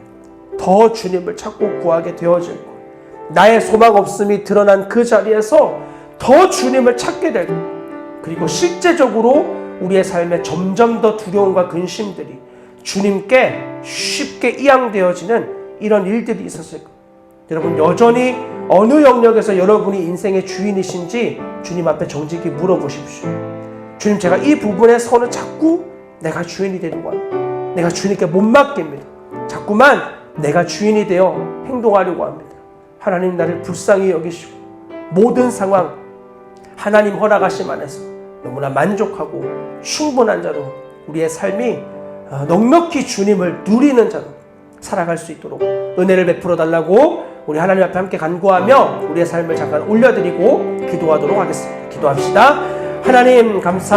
더 주님을 찾고 구하게 되어질 거예요. 나의 소망 없음이 드러난 그 자리에서 더 주님을 찾게 될 거예요. 그리고 실제적으로 우리의 삶에 점점 더 두려움과 근심들이 주님께 쉽게 이양되어지는 이런 일들이 있었을 거예요. 여러분 여전히 어느 영역에서 여러분이 인생의 주인이신지 주님 앞에 정직히 물어보십시오. 주님, 제가 이 부분에 서는 자꾸 내가 주인이 되는 거야. 내가 주님께 못 맡깁니다. 자꾸만 내가 주인이 되어 행동하려고 합니다. 하나님 나를 불쌍히 여기시고 모든 상황 하나님 허락하심 안에서 너무나 만족하고 충분한 자로 우리의 삶이 넉넉히 주님을 누리는 자로 살아갈 수 있도록 은혜를 베풀어 달라고 우리 하나님 앞에 함께 간구하며 우리의 삶을 잠깐 올려드리고 기도하도록 하겠습니다. 기도합시다. 하나님 감사